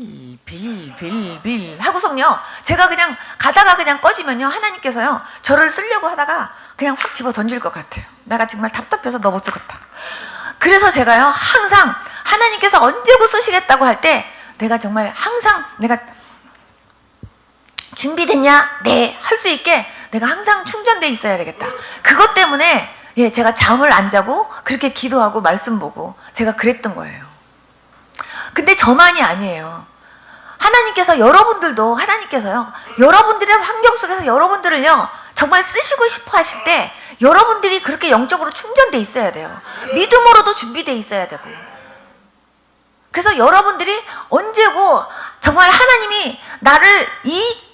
하고서요 제가 그냥 가다가 그냥 꺼지면요 하나님께서요 저를 쓰려고 하다가 그냥 확 집어 던질 것 같아요. 내가 정말 답답해서 너 못 쓰겠다. 그래서 제가요 항상 하나님께서 언제고 쓰시겠다고 할 때 내가 정말 항상 내가 준비됐냐? 네, 할 수 있게 내가 항상 충전돼 있어야 되겠다. 그것 때문에, 예, 제가 잠을 안 자고 그렇게 기도하고 말씀 보고 제가 그랬던 거예요. 근데 저만이 아니에요. 하나님께서요 여러분들의 환경 속에서 여러분들을요 정말 쓰시고 싶어 하실 때 여러분들이 그렇게 영적으로 충전돼 있어야 돼요. 믿음으로도 준비돼 있어야 되고. 그래서 여러분들이 언제고 정말 하나님이 나를 이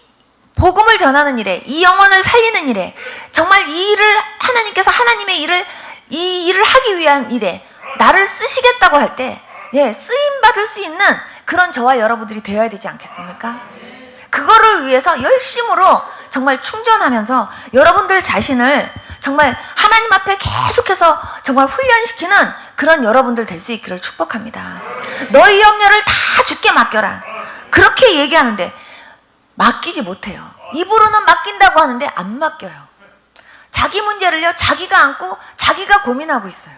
복음을 전하는 일에, 이 영혼을 살리는 일에, 정말 이 일을 하나님께서 하나님의 일을, 이 일을 하기 위한 일에 나를 쓰시겠다고 할 때, 예, 쓰임 받을 수 있는 그런 저와 여러분들이 되어야 되지 않겠습니까? 그거를 위해서 열심으로 정말 충전하면서 여러분들 자신을 정말 하나님 앞에 계속해서 정말 훈련시키는 그런 여러분들 될 수 있기를 축복합니다. 너희 염려를 다 주께 맡겨라. 그렇게 얘기하는데 맡기지 못해요. 입으로는 맡긴다고 하는데 안 맡겨요. 자기 문제를요 자기가 안고 자기가 고민하고 있어요.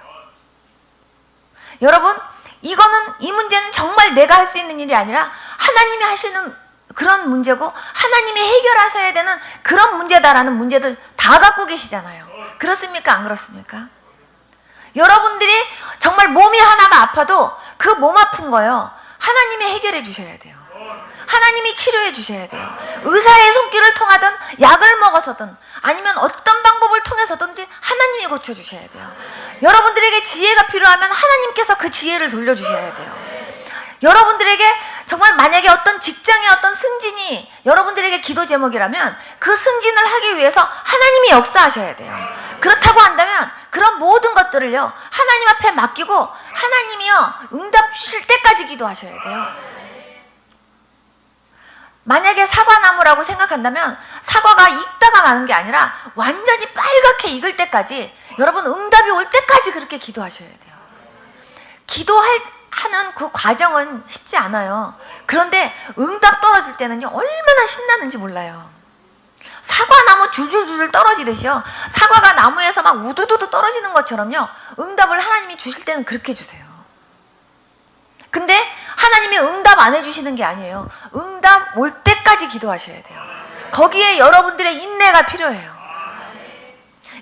여러분, 이 문제는 정말 내가 할 수 있는 일이 아니라 하나님이 하시는 그런 문제고 하나님이 해결하셔야 되는 그런 문제다라는 문제들 다 갖고 계시잖아요. 그렇습니까? 안 그렇습니까? 여러분들이 정말 몸이 하나가 아파도 그 몸 아픈 거요 하나님이 해결해 주셔야 돼요. 하나님이 치료해 주셔야 돼요. 의사의 손길을 통하든 약을 먹어서든 아니면 어떤 방법을 통해서든지 하나님이 고쳐주셔야 돼요. 여러분들에게 지혜가 필요하면 하나님께서 그 지혜를 돌려주셔야 돼요. 여러분들에게 정말 만약에 어떤 직장의 어떤 승진이 여러분들에게 기도 제목이라면 그 승진을 하기 위해서 하나님이 역사하셔야 돼요. 그렇다고 한다면 그런 모든 것들을요 하나님 앞에 맡기고 하나님이요 응답 주실 때까지 기도하셔야 돼요. 만약에 사과나무라고 생각한다면 사과가 익다가 마는 게 아니라 완전히 빨갛게 익을 때까지, 여러분 응답이 올 때까지 그렇게 기도하셔야 돼요. 기도하는 그 과정은 쉽지 않아요. 그런데 응답 떨어질 때는요 얼마나 신나는지 몰라요. 사과나무 줄줄줄 떨어지듯이요. 사과가 나무에서 막 우두두두 떨어지는 것처럼요. 응답을 하나님이 주실 때는 그렇게 주세요. 근데 하나님이 응답 안 해주시는 게 아니에요. 응답 올 때까지 기도하셔야 돼요. 거기에 여러분들의 인내가 필요해요.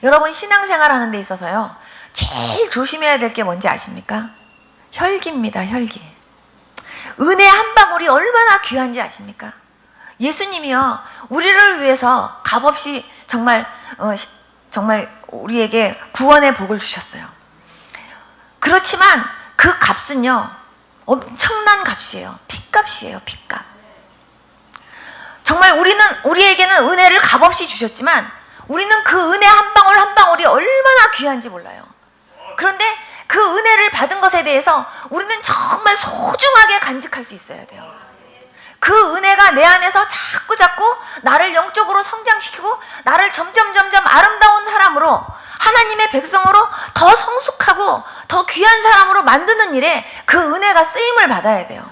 여러분 신앙생활 하는 데 있어서요. 제일 조심해야 될 게 뭔지 아십니까? 혈기입니다. 혈기. 은혜 한 방울이 얼마나 귀한지 아십니까? 예수님이요. 우리를 위해서 값없이 정말 우리에게 구원의 복을 주셨어요. 그렇지만 그 값은요. 엄청난 값이에요. 핏값이에요. 핏값. 정말 우리에게는 은혜를 값없이 주셨지만 우리는 그 은혜 한 방울 한 방울이 얼마나 귀한지 몰라요. 그런데 그 은혜를 받은 것에 대해서 우리는 정말 소중하게 간직할 수 있어야 돼요. 그 은혜가 내 안에서 자꾸 나를 영적으로 성장시키고 나를 점점 아름다운 사람으로 하나님의 백성으로 더 성숙하고 더 귀한 사람으로 만드는 일에 그 은혜가 쓰임을 받아야 돼요.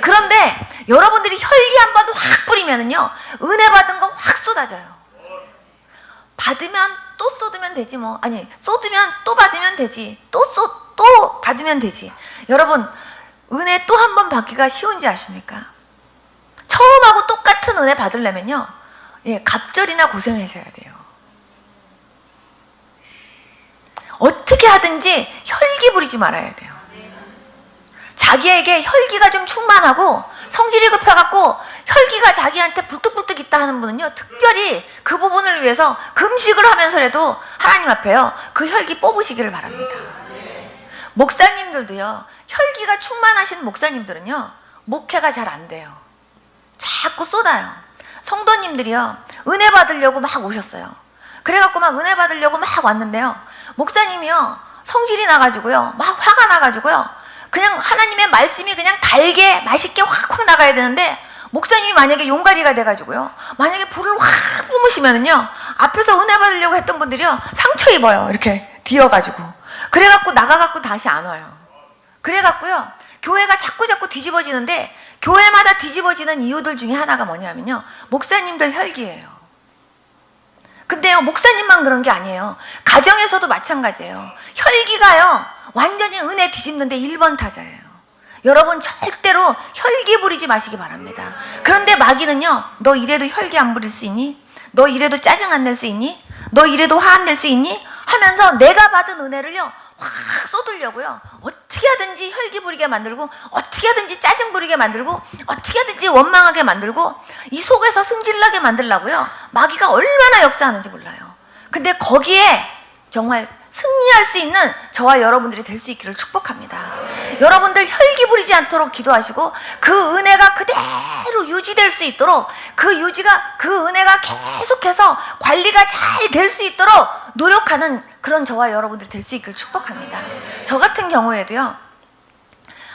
그런데 여러분들이 혈기 한 번 확 뿌리면은요, 은혜 받은 거 확 쏟아져요. 받으면 또 쏟으면 되지 뭐. 아니, 쏟으면 또 받으면 되지. 또 받으면 되지. 여러분, 은혜 또 한 번 받기가 쉬운지 아십니까? 처음하고 똑같은 은혜 받으려면요, 갑절이나 고생하셔야 돼요. 어떻게 하든지 혈기 부리지 말아야 돼요. 자기에게 혈기가 좀 충만하고 성질이 급해갖고 혈기가 자기한테 불뚝불뚝 있다 하는 분은요, 특별히 그 부분을 위해서 금식을 하면서라도 하나님 앞에요, 그 혈기 뽑으시기를 바랍니다. 목사님들도요, 혈기가 충만하신 목사님들은요, 목회가 잘 안 돼요. 자꾸 쏟아요. 성도님들이요, 은혜 받으려고 막 오셨어요. 그래갖고 막 은혜 받으려고 막 왔는데요, 목사님이요, 성질이 나가지고요, 막 화가 나가지고요, 그냥 하나님의 말씀이 그냥 달게 맛있게 확 나가야 되는데, 목사님이 만약에 용가리가 돼가지고요, 만약에 불을 확 뿜으시면은요, 앞에서 은혜 받으려고 했던 분들이요, 상처 입어요. 이렇게 뒤어가지고. 그래갖고 나가갖고 다시 안 와요. 그래갖고요, 교회가 자꾸 뒤집어지는데, 교회마다 뒤집어지는 이유들 중에 하나가 뭐냐면요, 목사님들 혈기예요. 근데요, 목사님만 그런 게 아니에요. 가정에서도 마찬가지예요. 혈기가요, 완전히 은혜 뒤집는데 1번 타자예요. 여러분 절대로 혈기 부리지 마시기 바랍니다. 그런데 마귀는요, 너 이래도 혈기 안 부릴 수 있니? 너 이래도 짜증 안 낼 수 있니? 너 이래도 화 안 낼 수 있니? 하면서 내가 받은 은혜를요, 확 쏟으려고요, 어떻게 하든지 혈기 부리게 만들고, 어떻게 하든지 짜증 부리게 만들고, 어떻게 하든지 원망하게 만들고, 이 속에서 승질나게 만들려고요, 마귀가 얼마나 역사하는지 몰라요. 근데 거기에 정말 승리할 수 있는 저와 여러분들이 될 수 있기를 축복합니다. 여러분들 혈기 부리지 않도록 기도하시고, 그 은혜가 그대로 유지될 수 있도록, 그 은혜가 계속해서 관리가 잘 될 수 있도록 노력하는 그런 저와 여러분들이 될 수 있기를 축복합니다. 저 같은 경우에도요,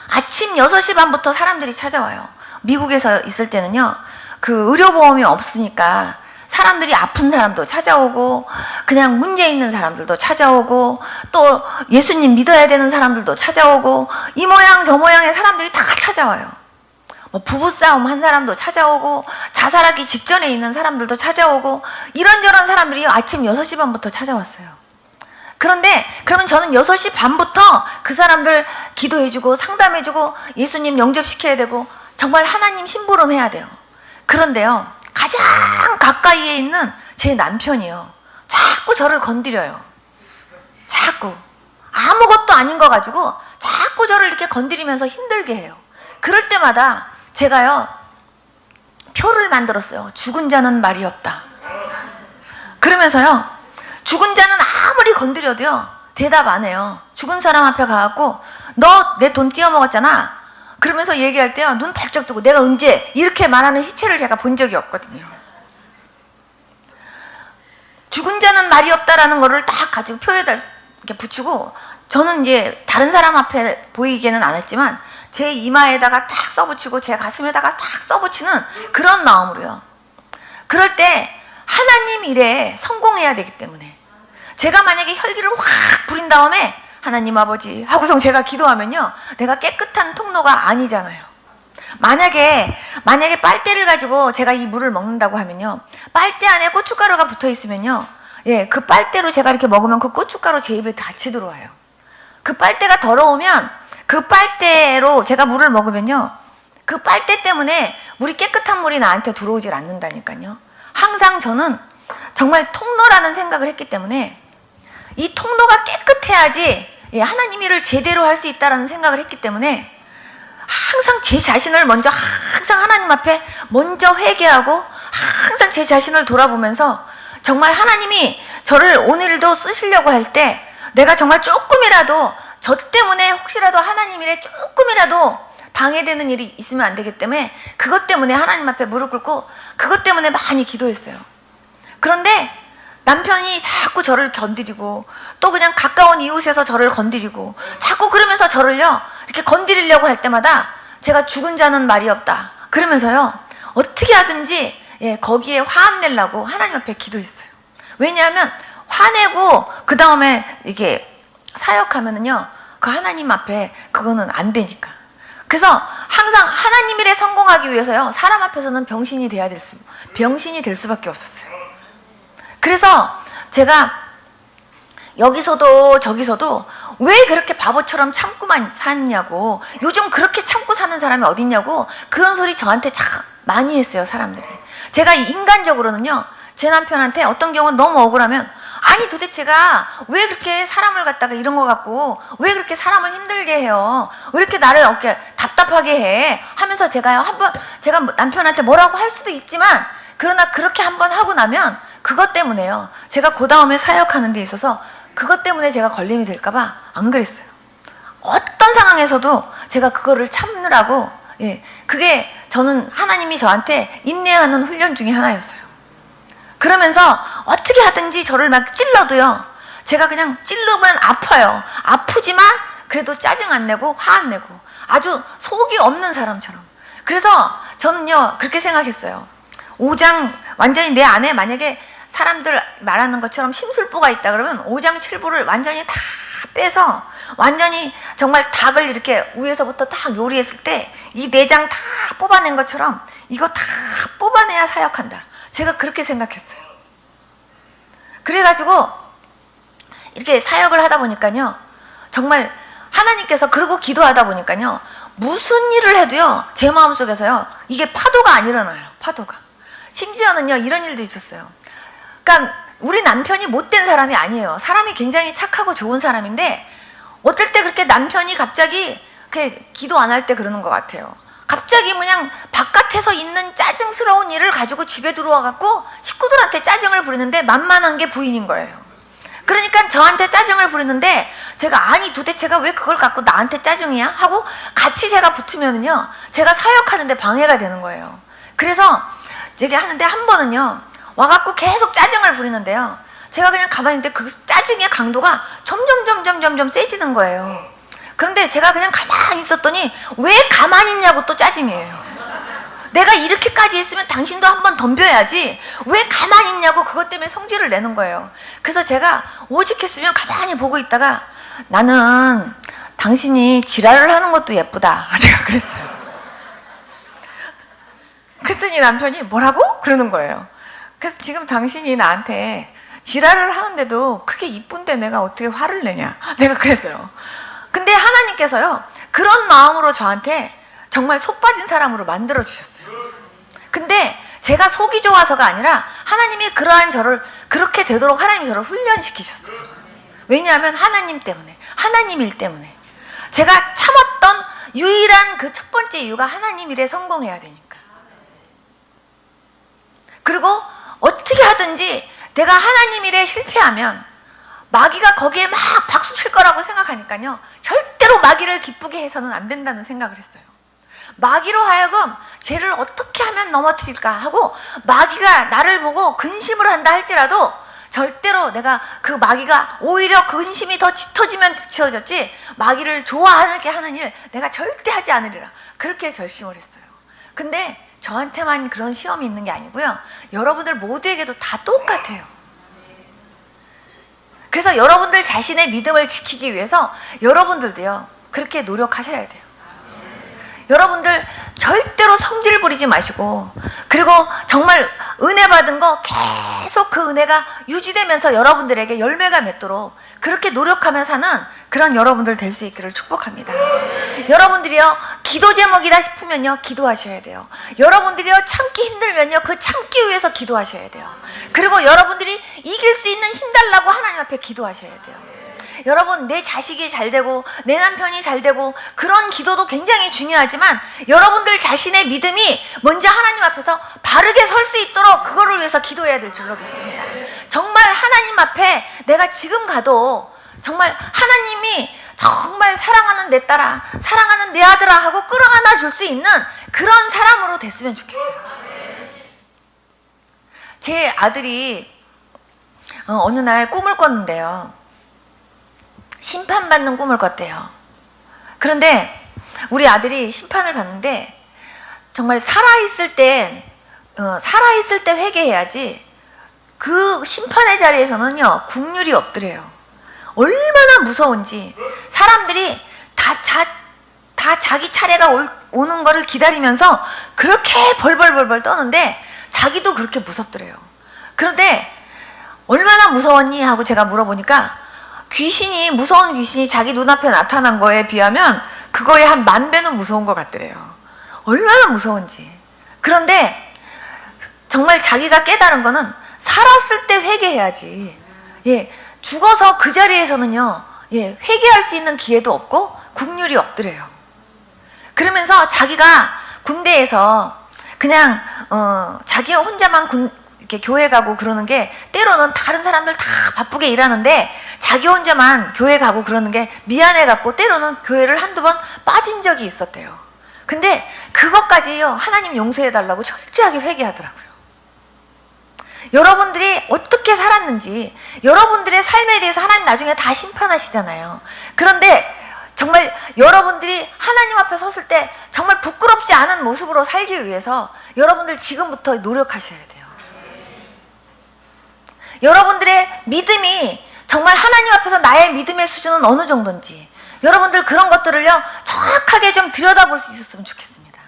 아침 6시 반부터 사람들이 찾아와요. 미국에서 있을 때는요, 그 의료보험이 없으니까 사람들이 아픈 사람도 찾아오고, 그냥 문제 있는 사람들도 찾아오고, 또 예수님 믿어야 되는 사람들도 찾아오고, 이 모양 저 모양의 사람들이 다 찾아와요. 뭐 부부싸움 한 사람도 찾아오고, 자살하기 직전에 있는 사람들도 찾아오고, 이런저런 사람들이 아침 6시 반부터 찾아왔어요. 그런데 그러면 저는 6시 반부터 그 사람들 기도해주고 상담해주고 예수님 영접시켜야 되고, 정말 하나님 심부름 해야 돼요. 그런데요, 가장 가까이에 있는 제 남편이요, 자꾸 저를 건드려요. 자꾸 아무것도 아닌 거 가지고 자꾸 저를 이렇게 건드리면서 힘들게 해요. 그럴 때마다 제가요, 표를 만들었어요. 죽은 자는 말이 없다. 그러면서요, 죽은 자는 아무리 건드려도요, 대답 안 해요. 죽은 사람 앞에 가갖고, 너 내 돈 띄어먹었잖아. 그러면서 얘기할 때요, 눈 번쩍 뜨고, 내가 언제 이렇게 말하는 시체를 제가 본 적이 없거든요. 죽은 자는 말이 없다라는 거를 딱 가지고 표에다 이렇게 붙이고, 저는 이제 다른 사람 앞에 보이기는 안 했지만 제 이마에다가 딱 써붙이고 제 가슴에다가 딱 써붙이는 그런 마음으로요. 그럴 때 하나님 일에 성공해야 되기 때문에, 제가 만약에 혈기를 확 부린 다음에 하나님 아버지 하고서 제가 기도하면요, 내가 깨끗한 통로가 아니잖아요. 만약에 빨대를 가지고 제가 이 물을 먹는다고 하면요, 빨대 안에 고춧가루가 붙어 있으면요, 예, 그 빨대로 제가 이렇게 먹으면 그 고춧가루 제 입에 같이 들어와요. 그 빨대가 더러우면 그 빨대로 제가 물을 먹으면요, 그 빨대 때문에 물이 깨끗한 물이 나한테 들어오질 않는다니까요. 항상 저는 정말 통로라는 생각을 했기 때문에 이 통로가 깨끗해야지, 예, 하나님 일을 제대로 할 수 있다라는 생각을 했기 때문에 항상 제 자신을 먼저, 항상 하나님 앞에 먼저 회개하고 항상 제 자신을 돌아보면서 정말 하나님이 저를 오늘도 쓰시려고 할 때 내가 정말 조금이라도 저 때문에 혹시라도 하나님 일에 조금이라도 방해되는 일이 있으면 안 되기 때문에 그것 때문에 하나님 앞에 무릎 꿇고 그것 때문에 많이 기도했어요. 그런데 남편이 자꾸 저를 건드리고 또 그냥 가까운 이웃에서 저를 건드리고 자꾸 그러면서 저를요 이렇게 건드리려고 할 때마다 제가 죽은 자는 말이 없다 그러면서요 어떻게 하든지, 예, 거기에 화 안 내려고 하나님 앞에 기도했어요. 왜냐하면 화내고 그 다음에 이게 사역하면은요 그 하나님 앞에 그거는 안 되니까. 그래서 항상 하나님 일에 성공하기 위해서요 사람 앞에서는 병신이 될 수밖에 없었어요. 그래서 제가 여기서도 저기서도 왜 그렇게 바보처럼 참고만 사냐고, 요즘 그렇게 참고 사는 사람이 어딨냐고 그런 소리 저한테 참 많이 했어요, 사람들이. 제가 인간적으로는요 제 남편한테 어떤 경우는 너무 억울하면, 아니 도대체가 왜 그렇게 사람을 갖다가 이런 거 갖고 왜 그렇게 사람을 힘들게 해요, 왜 이렇게 나를 이렇게 답답하게 해 하면서 제가요 한번, 제가 남편한테 뭐라고 할 수도 있지만 그러나 그렇게 한번 하고 나면 그것 때문에요 제가 그 다음에 사역하는 데 있어서 그것 때문에 제가 걸림이 될까봐 안 그랬어요. 어떤 상황에서도 제가 그거를 참느라고, 예, 그게 저는 하나님이 저한테 인내하는 훈련 중에 하나였어요. 그러면서 어떻게 하든지 저를 막 찔러도요 제가 그냥 찔르면 아파요. 아프지만 그래도 짜증 안 내고 화 안 내고 아주 속이 없는 사람처럼. 그래서 저는요 그렇게 생각했어요. 5장 완전히 내 안에 만약에 사람들 말하는 것처럼 심술보가 있다 그러면 5장 7부를 완전히 다 빼서 완전히 정말 닭을 이렇게 위에서부터 딱 요리했을 때 이 내장 다 뽑아낸 것처럼 이거 다 뽑아내야 사역한다. 제가 그렇게 생각했어요. 그래가지고 이렇게 사역을 하다 보니까요 정말 하나님께서, 그러고 기도하다 보니까요 무슨 일을 해도요 제 마음속에서요 이게 파도가 안 일어나요. 파도가. 심지어는요 이런 일도 있었어요. 그러니까 우리 남편이 못된 사람이 아니에요. 사람이 굉장히 착하고 좋은 사람인데 어떨 때 그렇게 남편이 갑자기 그렇게 기도 안 할 때 그러는 것 같아요. 갑자기 그냥 바깥에서 있는 짜증스러운 일을 가지고 집에 들어와 갖고 식구들한테 짜증을 부리는데 만만한 게 부인인 거예요. 그러니까 저한테 짜증을 부리는데 제가, 아니 도대체가 왜 그걸 갖고 나한테 짜증이야? 하고 같이 제가 붙으면은요 제가 사역하는데 방해가 되는 거예요. 그래서 얘기 하는데 한 번은요 와갖고 계속 짜증을 부리는데요 제가 그냥 가만히 있는데 그 짜증의 강도가 점점 세지는 거예요. 그런데 제가 그냥 가만히 있었더니 왜 가만히 있냐고 또 짜증이에요. 내가 이렇게까지 했으면 당신도 한번 덤벼야지 왜 가만히 있냐고 그것 때문에 성질을 내는 거예요. 그래서 제가 오직 했으면 가만히 보고 있다가, 나는 당신이 지랄을 하는 것도 예쁘다 제가 그랬어요. 그랬더니 남편이 뭐라고? 그러는 거예요. 그래서 지금 당신이 나한테 지랄을 하는데도 그게 이쁜데 내가 어떻게 화를 내냐 내가 그랬어요. 근데 하나님께서요 그런 마음으로 저한테 정말 속 빠진 사람으로 만들어 주셨어요. 근데 제가 속이 좋아서가 아니라 하나님이 그러한 저를 그렇게 되도록 하나님이 저를 훈련시키셨어요. 왜냐하면 하나님 때문에, 하나님 일 때문에. 제가 참았던 유일한 그 첫 번째 이유가 하나님 일에 성공해야 되니까. 그리고 어떻게 하든지 내가 하나님 일에 실패하면 마귀가 거기에 막 박수 칠 거라고 생각하니까요 절대로 마귀를 기쁘게 해서는 안 된다는 생각을 했어요. 마귀로 하여금 죄를 어떻게 하면 넘어뜨릴까 하고 마귀가 나를 보고 근심을 한다 할지라도 절대로 내가 그 마귀가 오히려 그 근심이 더 짙어지면 짙어졌지 마귀를 좋아하게 하는 일 내가 절대 하지 않으리라 그렇게 결심을 했어요. 근데 저한테만 그런 시험이 있는 게 아니고요 여러분들 모두에게도 다 똑같아요. 그래서 여러분들 자신의 믿음을 지키기 위해서 여러분들도요 그렇게 노력하셔야 돼요. 여러분들 절대 부리지 마시고, 그리고 정말 은혜 받은 거 계속 그 은혜가 유지되면서 여러분들에게 열매가 맺도록 그렇게 노력하며 사는 그런 여러분들 될 수 있기를 축복합니다. 여러분들이요, 기도 제목이다 싶으면요, 기도하셔야 돼요. 여러분들이요, 참기 힘들면요, 그 참기 위해서 기도하셔야 돼요. 그리고 여러분들이 이길 수 있는 힘 달라고 하나님 앞에 기도하셔야 돼요. 여러분, 내 자식이 잘 되고 내 남편이 잘 되고 그런 기도도 굉장히 중요하지만 여러분들 자신의 믿음이 먼저 하나님 앞에서 바르게 설 수 있도록 그거를 위해서 기도해야 될 줄로 믿습니다. 정말 하나님 앞에 내가 지금 가도 정말 하나님이 정말 사랑하는 내 딸아, 사랑하는 내 아들아 하고 끌어안아 줄 수 있는 그런 사람으로 됐으면 좋겠어요. 제 아들이 어느 날 꿈을 꿨는데요, 심판받는 꿈을 꿨대요. 그런데 우리 아들이 심판을 받는데 정말 살아있을 때 회개해야지 그 심판의 자리에서는요, 국률이 없더래요. 얼마나 무서운지. 사람들이 다 자기 차례가 오는 거를 기다리면서 그렇게 벌벌벌벌 떠는데 자기도 그렇게 무섭더래요. 그런데 얼마나 무서웠니 하고 제가 물어보니까 무서운 귀신이 자기 눈앞에 나타난 거에 비하면 그거에 한 10,000배는 무서운 것 같더래요. 얼마나 무서운지. 그런데 정말 자기가 깨달은 거는 살았을 때 회개해야지. 예, 죽어서 그 자리에서는요, 예, 회개할 수 있는 기회도 없고 국률이 없더래요. 그러면서 자기가 군대에서 그냥 자기 혼자만 이렇게 교회 가고 그러는 게, 때로는 다른 사람들 다 바쁘게 일하는데 자기 혼자만 교회 가고 그러는 게 미안해갖고 때로는 교회를 한두 번 빠진 적이 있었대요. 근데 그것까지요, 하나님 용서해달라고 철저하게 회개하더라고요. 여러분들이 어떻게 살았는지, 여러분들의 삶에 대해서 하나님 나중에 다 심판하시잖아요. 그런데 정말 여러분들이 하나님 앞에 섰을 때 정말 부끄럽지 않은 모습으로 살기 위해서 여러분들 지금부터 노력하셔야 돼요. 여러분들의 믿음이 정말 하나님 앞에서 나의 믿음의 수준은 어느 정도인지, 여러분들 그런 것들을요, 정확하게 좀 들여다볼 수 있었으면 좋겠습니다.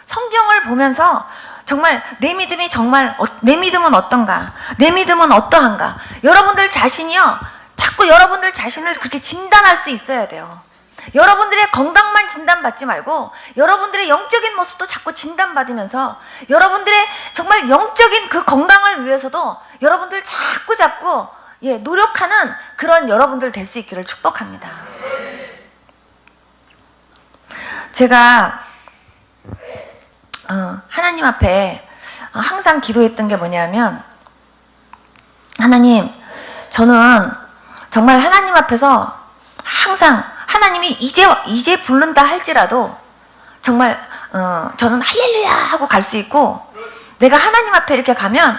성경을 보면서 정말 내 믿음은 어떤가, 내 믿음은 어떠한가, 여러분들 자신이요, 자꾸 여러분들 자신을 그렇게 진단할 수 있어야 돼요. 여러분들의 건강만 진단받지 말고 여러분들의 영적인 모습도 자꾸 진단받으면서 여러분들의 정말 영적인 그 건강을 위해서도 여러분들 자꾸 예, 노력하는 그런 여러분들 될 수 있기를 축복합니다. 제가 하나님 앞에 항상 기도했던 게 뭐냐면, 하나님, 저는 정말 하나님 앞에서 항상 하나님이 이제 부른다 할지라도 정말 저는 할렐루야 하고 갈 수 있고, 내가 하나님 앞에 이렇게 가면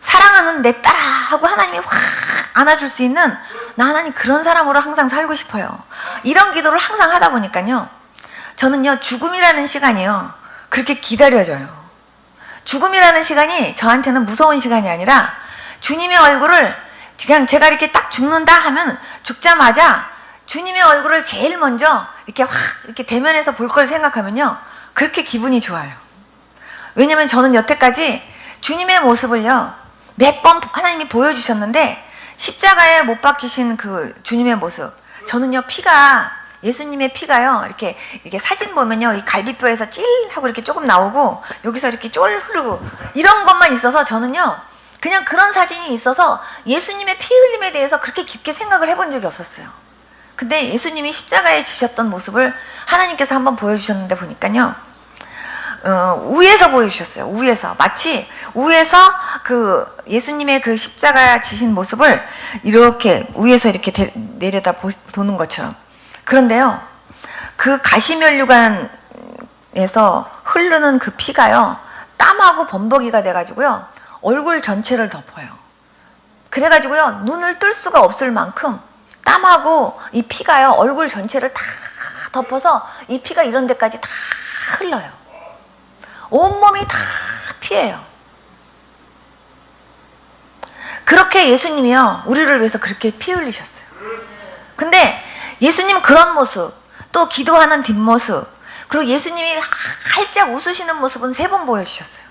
사랑하는 내 딸아 하고 하나님이 확 안아줄 수 있는, 나 하나님 그런 사람으로 항상 살고 싶어요. 이런 기도를 항상 하다 보니까요, 저는요, 죽음이라는 시간이요, 그렇게 기다려져요. 죽음이라는 시간이 저한테는 무서운 시간이 아니라, 주님의 얼굴을 그냥 제가 이렇게 딱 죽는다 하면 죽자마자 주님의 얼굴을 제일 먼저 이렇게 확 이렇게 대면해서 볼 걸 생각하면요, 그렇게 기분이 좋아요. 왜냐면 저는 여태까지 주님의 모습을요, 몇 번 하나님이 보여주셨는데, 십자가에 못 박히신 그 주님의 모습, 저는요, 예수님의 피가요, 이렇게 사진 보면요, 이 갈비뼈에서 찔 하고 이렇게 조금 나오고 여기서 이렇게 쫄 흐르고 이런 것만 있어서, 저는요, 그냥 그런 사진이 있어서 예수님의 피 흘림에 대해서 그렇게 깊게 생각을 해본 적이 없었어요. 근데 예수님이 십자가에 지셨던 모습을 하나님께서 한번 보여주셨는데 보니까요, 우에서 보여주셨어요. 우에서. 마치 우에서 그 예수님의 그 십자가 지신 모습을 이렇게 우에서 이렇게 내려다 도는 것처럼. 그런데요, 그 가시면류관에서 흐르는 그 피가요, 땀하고 범벅이가 돼가지고요, 얼굴 전체를 덮어요. 그래가지고요, 눈을 뜰 수가 없을 만큼 땀하고 이 피가요, 얼굴 전체를 다 덮어서 이 피가 이런 데까지 다 흘러요. 온몸이 다 피예요. 그렇게 예수님이요, 우리를 위해서 그렇게 피 흘리셨어요. 근데 예수님 그런 모습, 또 기도하는 뒷모습, 그리고 예수님이 활짝 웃으시는 모습은 3번 보여주셨어요.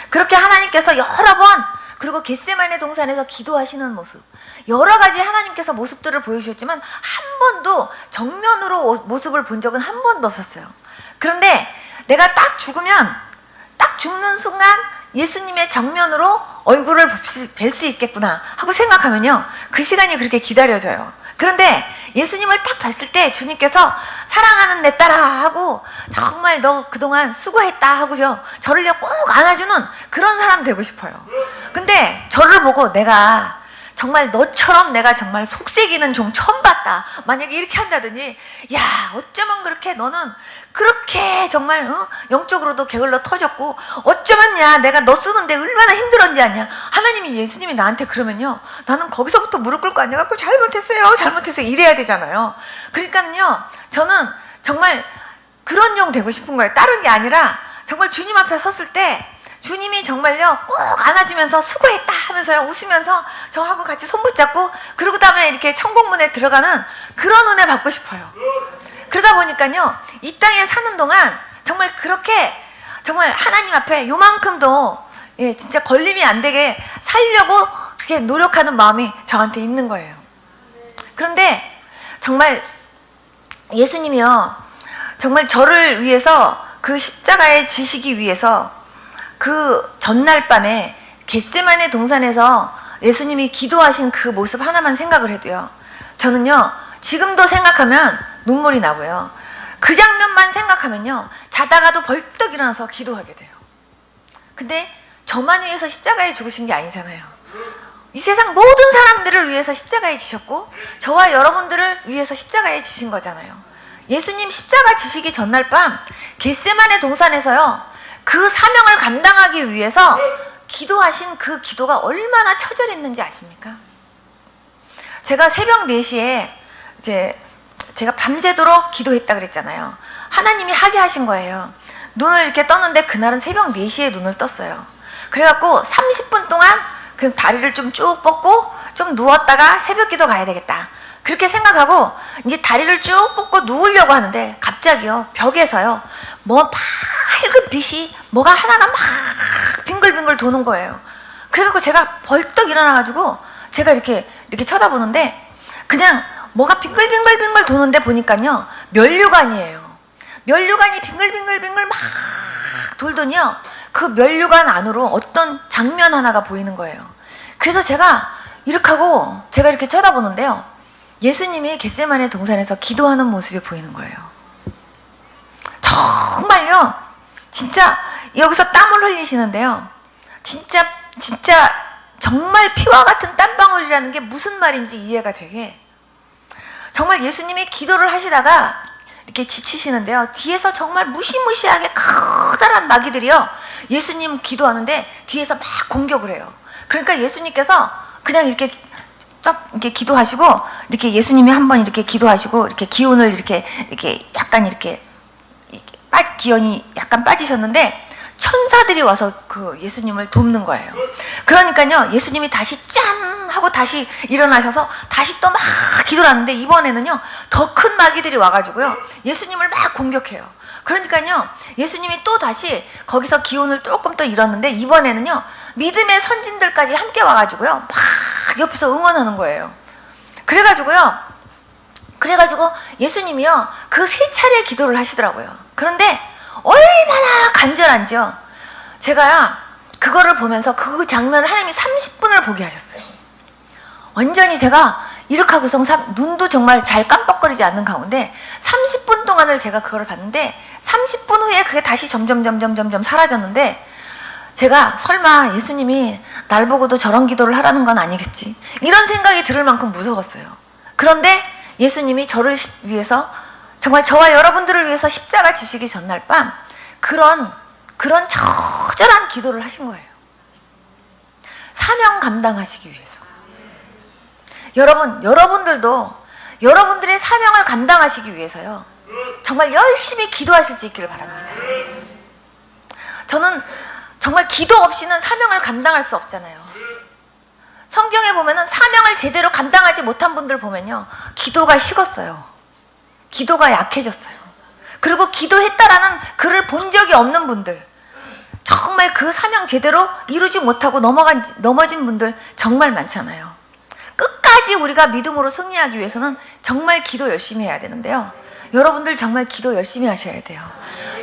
그렇게 하나님께서 여러 번, 그리고 겟세마네 동산에서 기도하시는 모습, 여러 가지 하나님께서 모습들을 보여주셨지만 한 번도 정면으로 모습을 본 적은 한 번도 없었어요. 그런데 내가 딱 죽으면, 딱 죽는 순간 예수님의 정면으로 얼굴을 뵐 수 있겠구나 하고 생각하면요, 그 시간이 그렇게 기다려져요. 그런데 예수님을 딱 봤을 때 주님께서 사랑하는 내 딸아 하고, 정말 너 그동안 수고했다 하고요, 저를요 꼭 안아주는 그런 사람 되고 싶어요. 근데 저를 보고 내가 정말 너처럼 내가 정말 속색이는 종 처음 봤다, 만약에 이렇게 한다더니, 야, 어쩌면 그렇게 너는 그렇게 정말 영적으로도 게을러 터졌고, 어쩌면 야 내가 너 쓰는데 얼마나 힘들었는지 아냐, 하나님이, 예수님이 나한테 그러면요, 나는 거기서부터 무릎 꿇고 앉아갖고 잘못했어요 이래야 되잖아요. 그러니까는요, 저는 정말 그런 용 되고 싶은 거예요. 다른 게 아니라 정말 주님 앞에 섰을 때 주님이 정말요 꼭 안아주면서 수고했다 하면서요 웃으면서 저하고 같이 손 붙잡고, 그러고 다음에 이렇게 천국문에 들어가는 그런 은혜 받고 싶어요. 그러다 보니까요, 이 땅에 사는 동안 정말 그렇게 정말 하나님 앞에 요만큼도 진짜 걸림이 안 되게 살려고 그렇게 노력하는 마음이 저한테 있는 거예요. 그런데 정말 예수님이요, 정말 저를 위해서 그 십자가에 지시기 위해서 그 전날 밤에 겟세마네 동산에서 예수님이 기도하신 그 모습 하나만 생각을 해도요, 저는요 지금도 생각하면 눈물이 나고요, 그 장면만 생각하면요 자다가도 벌떡 일어나서 기도하게 돼요. 근데 저만 위해서 십자가에 죽으신 게 아니잖아요. 이 세상 모든 사람들을 위해서 십자가에 지셨고, 저와 여러분들을 위해서 십자가에 지신 거잖아요. 예수님 십자가 지시기 전날 밤 겟세마네 동산에서요 그 사명을 감당하기 위해서 기도하신 그 기도가 얼마나 처절했는지 아십니까? 제가 새벽 4시에 제가 밤새도록 기도했다 그랬잖아요. 하나님이 하게 하신 거예요. 눈을 이렇게 떴는데 그날은 새벽 4시에 눈을 떴어요. 그래갖고 30분 동안 그럼 다리를 좀 쭉 뻗고 좀 누웠다가 새벽 기도 가야 되겠다, 그렇게 생각하고 이제 다리를 쭉 뻗고 누우려고 하는데 갑자기요 벽에서요 뭐 밝은 빛이 뭐가 하나가 막 빙글빙글 도는 거예요. 그래갖고 제가 벌떡 일어나가지고 제가 이렇게 쳐다보는데 그냥 뭐가 빙글빙글 도는데 보니까요 면류관이에요. 면류관이 빙글빙글 막 돌더니요, 그 면류관 안으로 어떤 장면 하나가 보이는 거예요. 그래서 제가 이렇게 하고 제가 이렇게 쳐다보는데요, 예수님이 겟세마네 동산에서 기도하는 모습이 보이는 거예요. 정말요, 진짜 여기서 땀을 흘리시는데요, 진짜 정말 피와 같은 땀방울이라는 게 무슨 말인지 이해가 되게, 정말 예수님이 기도를 하시다가 이렇게 지치시는데요, 뒤에서 정말 무시무시하게 커다란 마귀들이요 예수님 기도하는데 뒤에서 막 공격을 해요. 그러니까 예수님께서 그냥 이렇게 기도하시고, 이렇게 예수님이 한번 이렇게 기도하시고 이렇게 기운을 이렇게 약간 이렇게 기운이 약간 빠지셨는데 천사들이 와서 그 예수님을 돕는 거예요. 그러니까요 예수님이 다시 짠 하고 다시 일어나셔서 다시 또 막 기도를 하는데, 이번에는요 더 큰 마귀들이 와가지고요 예수님을 막 공격해요. 그러니까요 예수님이 또 다시 거기서 기운을 조금 또 잃었는데, 이번에는요 믿음의 선진들까지 함께 와가지고요 막 옆에서 응원하는 거예요. 그래가지고 예수님이요 그 3차례 기도를 하시더라고요. 그런데 얼마나 간절한지요, 제가 그거를 보면서 그 장면을 하나님이 30분을 보게 하셨어요. 완전히 제가 이렇게 하고서 눈도 정말 잘 깜빡거리지 않는 가운데 30분 동안을 제가 그거를 봤는데, 30분 후에 그게 다시 점점 사라졌는데, 제가 설마 예수님이 날 보고도 저런 기도를 하라는 건 아니겠지, 이런 생각이 들을 만큼 무서웠어요. 그런데 예수님이 저를 위해서, 정말 저와 여러분들을 위해서 십자가 지시기 전날 밤 그런 처절한 기도를 하신 거예요. 사명 감당하시기 위해서. 여러분들도 여러분들의 사명을 감당하시기 위해서요 정말 열심히 기도하실 수 있기를 바랍니다. 저는 정말 기도 없이는 사명을 감당할 수 없잖아요. 성경에 보면은 사명을 제대로 감당하지 못한 분들 보면요 기도가 식었어요. 기도가 약해졌어요. 그리고 기도했다라는 글을 본 적이 없는 분들, 정말 그 사명 제대로 이루지 못하고 넘어진 분들 정말 많잖아요. 끝까지 우리가 믿음으로 승리하기 위해서는 정말 기도 열심히 해야 되는데요. 여러분들 정말 기도 열심히 하셔야 돼요.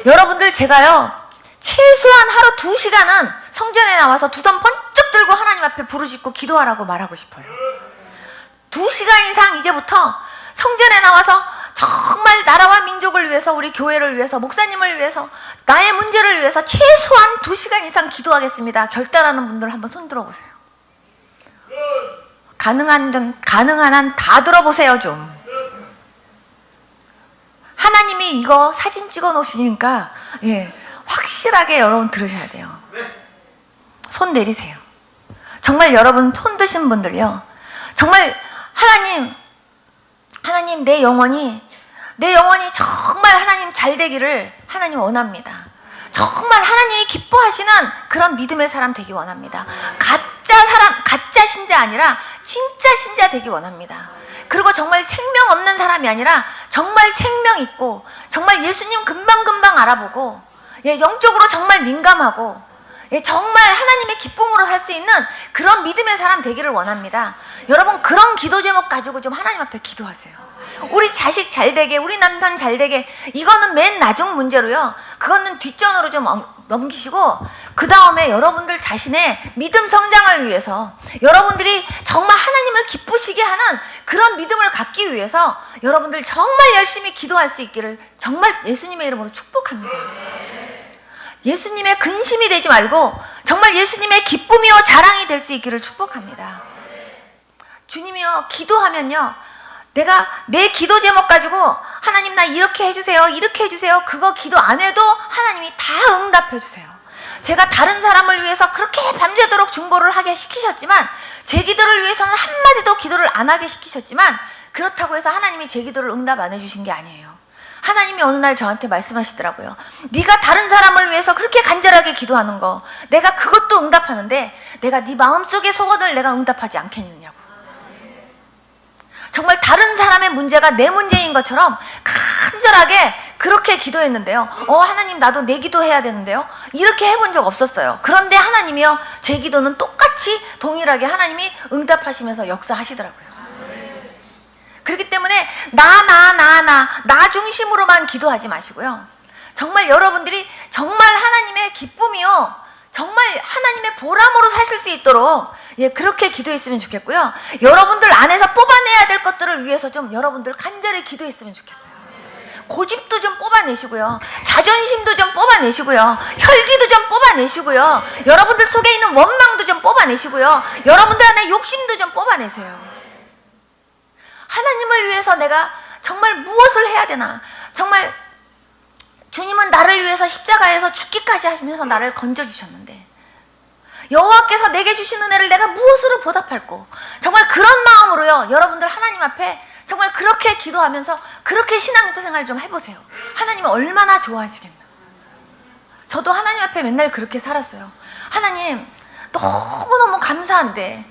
여러분들 제가요, 최소한 하루 2시간은 성전에 나와서 두 손 번쩍 들고 하나님 앞에 부르짖고 기도하라고 말하고 싶어요. 2시간 이상 이제부터 성전에 나와서 정말 나라와 민족을 위해서, 우리 교회를 위해서, 목사님을 위해서, 나의 문제를 위해서 최소한 2시간 이상 기도하겠습니다. 결단하는 분들 한번 손 들어보세요. 가능한 한 다 들어보세요. 좀. 하나님이 이거 사진 찍어 놓으시니까 확실하게 여러분 들으셔야 돼요. 손 내리세요. 정말 여러분 손 드신 분들요, 정말 하나님 내 영혼이 정말 하나님 잘 되기를 하나님 원합니다. 정말 하나님이 기뻐하시는 그런 믿음의 사람 되기 원합니다. 가짜 신자 아니라 진짜 신자 되기 원합니다. 그리고 정말 생명 없는 사람이 아니라 정말 생명 있고, 정말 예수님 금방금방 알아보고, 영적으로 정말 민감하고, 정말 하나님의 기쁨으로 살 수 있는 그런 믿음의 사람 되기를 원합니다. 여러분, 그런 기도 제목 가지고 좀 하나님 앞에 기도하세요. 우리 자식 잘 되게, 우리 남편 잘 되게, 이거는 맨 나중 문제로요, 그거는 뒷전으로 좀 넘기시고, 그 다음에 여러분들 자신의 믿음 성장을 위해서, 여러분들이 정말 하나님을 기쁘시게 하는 그런 믿음을 갖기 위해서 여러분들 정말 열심히 기도할 수 있기를 정말 예수님의 이름으로 축복합니다. 예수님의 근심이 되지 말고 정말 예수님의 기쁨이요 자랑이 될 수 있기를 축복합니다. 주님이요, 기도하면요, 내가 내 기도 제목 가지고 하나님 나 이렇게 해주세요, 이렇게 해주세요, 그거 기도 안 해도 하나님이 다 응답해 주세요. 제가 다른 사람을 위해서 그렇게 밤새도록 중보를 하게 시키셨지만, 제 기도를 위해서는 한마디도 기도를 안 하게 시키셨지만, 그렇다고 해서 하나님이 제 기도를 응답 안 해주신 게 아니에요. 하나님이 어느 날 저한테 말씀하시더라고요. 네가 다른 사람을 위해서 그렇게 간절하게 기도하는 거, 내가 그것도 응답하는데 내가 네 마음속의 소원을 내가 응답하지 않겠느냐고. 정말 다른 사람의 문제가 내 문제인 것처럼 간절하게 그렇게 기도했는데요, 하나님 나도 내 기도해야 되는데요, 이렇게 해본 적 없었어요. 그런데 하나님이요, 제 기도는 똑같이 동일하게 하나님이 응답하시면서 역사하시더라고요. 그렇기 때문에 나 중심으로만 기도하지 마시고요, 정말 여러분들이 정말 하나님의 기쁨이요, 정말 하나님의 보람으로 사실 수 있도록 그렇게 기도했으면 좋겠고요. 여러분들 안에서 뽑아내야 될 것들을 위해서 좀 여러분들 간절히 기도했으면 좋겠어요. 고집도 좀 뽑아내시고요, 자존심도 좀 뽑아내시고요, 혈기도 좀 뽑아내시고요, 여러분들 속에 있는 원망도 좀 뽑아내시고요, 여러분들 안에 욕심도 좀 뽑아내세요. 하나님을 위해서 내가 정말 무엇을 해야 되나, 정말 주님은 나를 위해서 십자가에서 죽기까지 하시면서 나를 건져주셨는데, 여호와께서 내게 주신 은혜를 내가 무엇으로 보답할꼬. 정말 그런 마음으로요, 여러분들 하나님 앞에 정말 그렇게 기도하면서 그렇게 신앙생활 좀 해보세요. 하나님이 얼마나 좋아하시겠나. 저도 하나님 앞에 맨날 그렇게 살았어요. 하나님 너무너무 감사한데,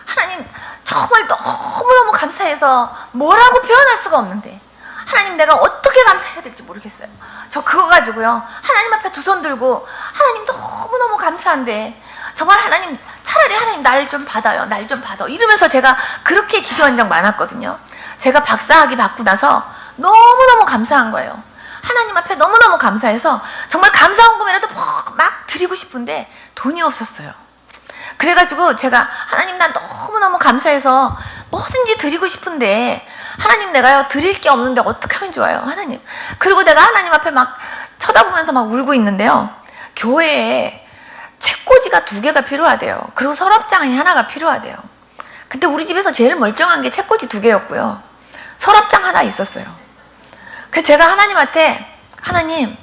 하나님 정말 너무너무 감사해서 뭐라고 표현할 수가 없는데, 하나님 내가 어떻게 감사해야 될지 모르겠어요. 저 그거 가지고요, 하나님 앞에 두 손 들고 하나님 너무너무 감사한데 정말 하나님, 차라리 하나님 날 좀 받아요, 날 좀 받아, 이러면서 제가 그렇게 기도한 적 많았거든요. 제가 박사학위 받고 나서 너무너무 감사한 거예요. 하나님 앞에 너무너무 감사해서 정말 감사헌금이라도 막 드리고 싶은데 돈이 없었어요. 그래가지고 제가 하나님 난 너무너무 감사해서 뭐든지 드리고 싶은데, 하나님 내가요 드릴 게 없는데 어떻게 하면 좋아요, 하나님. 그리고 내가 하나님 앞에 막 쳐다보면서 막 울고 있는데요, 교회에 책꽂이가 2개가 필요하대요. 그리고 서랍장이 하나가 필요하대요. 근데 우리 집에서 제일 멀쩡한 게 책꽂이 2개였고요, 서랍장 하나 있었어요. 그래서 제가 하나님한테, 하나님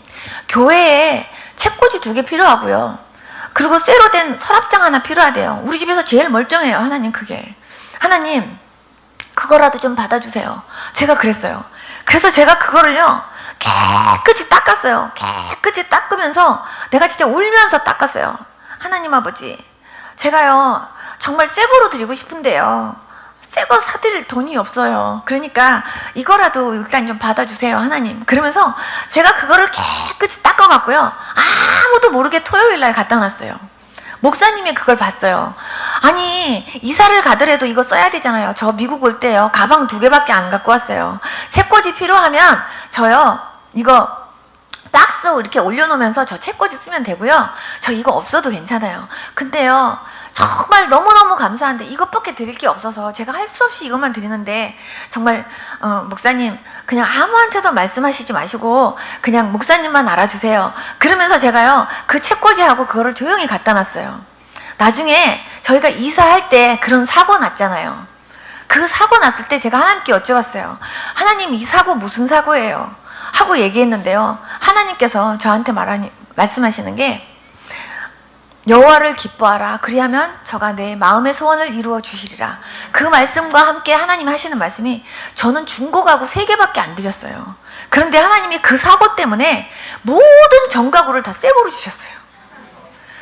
교회에 책꽂이 2개 필요하고요, 그리고 쇠로 된 서랍장 하나 필요하대요. 우리 집에서 제일 멀쩡해요, 하나님. 그게, 하나님 그거라도 좀 받아주세요. 제가 그랬어요. 그래서 제가 그거를요 깨끗이 닦았어요. 깨끗이 닦으면서 내가 진짜 울면서 닦았어요. 하나님 아버지, 제가요 정말 새 거로 드리고 싶은데요, 새 거 사드릴 돈이 없어요. 그러니까 이거라도 일단 좀 받아주세요, 하나님. 그러면서 제가 그거를 깨끗이 닦아갖고요, 아무도 모르게 토요일 날 갖다 놨어요. 목사님이 그걸 봤어요. 아니, 이사를 가더라도 이거 써야 되잖아요. 저 미국 올 때요, 가방 2개밖에 안 갖고 왔어요. 책꽂이 필요하면 저요, 이거 박스 이렇게 올려놓으면서 저 책꽂이 쓰면 되고요, 저 이거 없어도 괜찮아요. 근데요, 정말 너무너무 감사한데 이것밖에 드릴 게 없어서 제가 할 수 없이 이것만 드리는데, 정말 목사님 그냥 아무한테도 말씀하시지 마시고 그냥 목사님만 알아주세요. 그러면서 제가요, 그 책꽂이하고 그거를 조용히 갖다 놨어요. 나중에 저희가 이사할 때 그런 사고 났잖아요. 그 사고 났을 때 제가 하나님께 여쭤봤어요. 하나님, 이 사고 무슨 사고예요? 하고 얘기했는데요, 하나님께서 저한테 말씀하시는 게, 여호와를 기뻐하라, 그리하면 저가 내 마음의 소원을 이루어 주시리라. 그 말씀과 함께 하나님 하시는 말씀이, 저는 중고 가구 3개밖에 안 드렸어요. 그런데 하나님이 그 사고 때문에 모든 정가구를 다 새거로 주셨어요.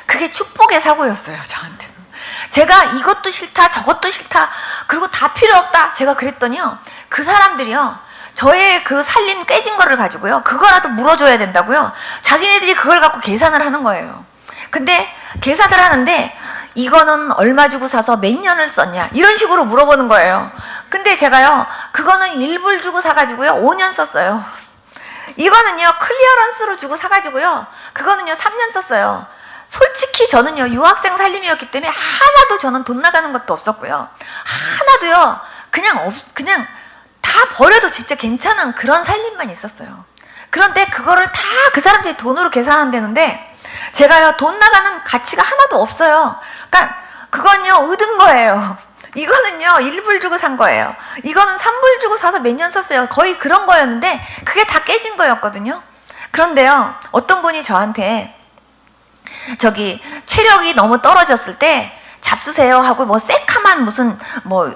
그게 축복의 사고였어요, 저한테는. 제가 이것도 싫다 저것도 싫다 그리고 다 필요 없다 제가 그랬더니요, 그 사람들이요, 저의 그 살림 깨진 거를 가지고요, 그거라도 물어줘야 된다고요, 자기네들이 그걸 갖고 계산을 하는 거예요. 근데 계산을 하는데, 이거는 얼마 주고 사서 몇 년을 썼냐 이런 식으로 물어보는 거예요. 근데 제가요, 그거는 1불 주고 사가지고요 5년 썼어요. 이거는요 클리어런스로 주고 사가지고요, 그거는요 3년 썼어요. 솔직히 저는요 유학생 살림이었기 때문에 하나도 저는 돈 나가는 것도 없었고요, 하나도요 그냥 다 버려도 진짜 괜찮은 그런 살림만 있었어요. 그런데 그거를 다 그 사람들이 돈으로 계산한다는데, 제가요 돈 나가는 가치가 하나도 없어요. 그러니까 그건요 얻은 거예요. 이거는요 1불 주고 산 거예요. 이거는 3불 주고 사서 몇 년 썼어요. 거의 그런 거였는데 그게 다 깨진 거였거든요. 그런데요, 어떤 분이 저한테 저기 체력이 너무 떨어졌을 때 잡수세요 하고 뭐 새카만 무슨 뭐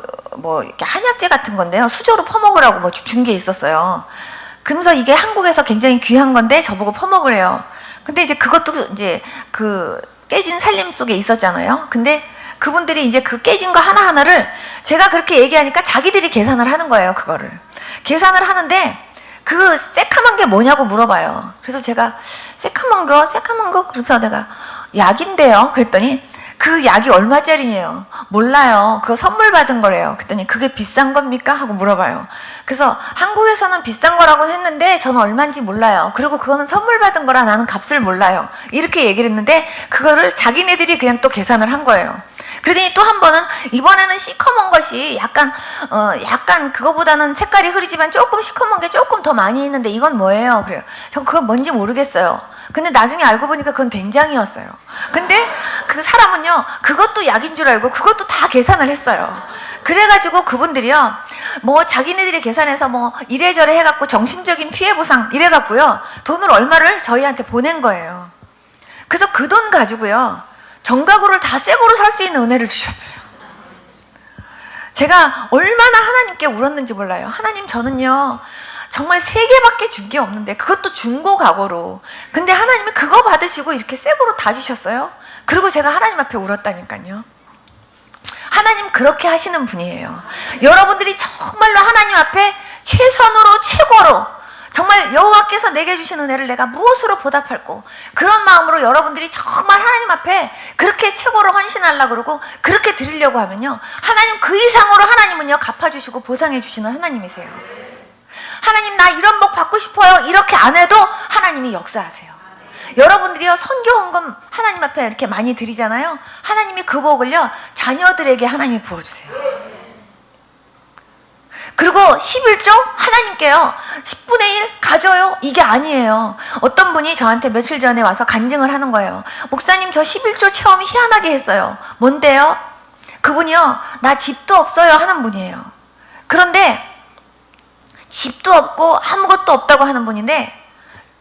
이렇게 한약재 같은 건데요, 수저로 퍼먹으라고 뭐 준 게 있었어요. 그러면서 이게 한국에서 굉장히 귀한 건데 저보고 퍼먹으래요. 근데 이제 그것도 이제 그 깨진 살림 속에 있었잖아요. 근데 그분들이 이제 그 깨진 거 하나하나를 제가 그렇게 얘기하니까 자기들이 계산을 하는 거예요. 그거를 계산을 하는데, 그 새카만 게 뭐냐고 물어봐요. 그래서 제가 새카만 거 그래서 내가 약인데요 그랬더니, 그 약이 얼마짜리예요? 몰라요. 그거 선물 받은 거래요. 그랬더니 그게 비싼 겁니까? 하고 물어봐요. 그래서 한국에서는 비싼 거라고 했는데 저는 얼마인지 몰라요. 그리고 그거는 선물 받은 거라 나는 값을 몰라요. 이렇게 얘기를 했는데 그거를 자기네들이 그냥 또 계산을 한 거예요. 그러더니 또 한 번은, 이번에는 시커먼 것이 약간 그거보다는 색깔이 흐리지만 조금 시커먼 게 조금 더 많이 있는데 이건 뭐예요? 그래요. 전 그거 뭔지 모르겠어요. 근데 나중에 알고 보니까 그건 된장이었어요. 근데 그 사람은요 그것도 약인 줄 알고 그것도 다 계산을 했어요. 그래가지고 그분들이요, 뭐 자기네들이 계산해서 뭐 이래저래 해갖고 정신적인 피해 보상 이래갖고요 돈을 얼마를 저희한테 보낸 거예요. 그래서 그 돈 가지고요 정가구를 다 새거로 살 수 있는 은혜를 주셨어요. 제가 얼마나 하나님께 울었는지 몰라요. 하나님, 저는요 정말 3개밖에 준 게 없는데, 그것도 중고 가구로. 근데 하나님이 그거 받으시고 이렇게 새거로 다 주셨어요. 그리고 제가 하나님 앞에 울었다니까요. 하나님 그렇게 하시는 분이에요. 여러분들이 정말로 하나님 앞에 최선으로 최고로, 정말 여호와께서 내게 주신 은혜를 내가 무엇으로 보답할꼬, 그런 마음으로 여러분들이 정말 하나님 앞에 그렇게 최고로 헌신하려고 그러고 그렇게 드리려고 하면요, 하나님 그 이상으로 하나님은요 갚아주시고 보상해 주시는 하나님이세요. 하나님, 나 이런 복 받고 싶어요 이렇게 안 해도 하나님이 역사하세요. 여러분들이요 선교 헌금 하나님 앞에 이렇게 많이 드리잖아요. 하나님이 그 복을요 자녀들에게 하나님이 부어주세요. 그리고 11조 하나님께요 10분의 1 가져요 이게 아니에요. 어떤 분이 저한테 며칠 전에 와서 간증을 하는 거예요. 목사님, 저 11조 체험이 희한하게 했어요. 뭔데요? 그분이요, 나 집도 없어요 하는 분이에요. 그런데 집도 없고 아무것도 없다고 하는 분인데,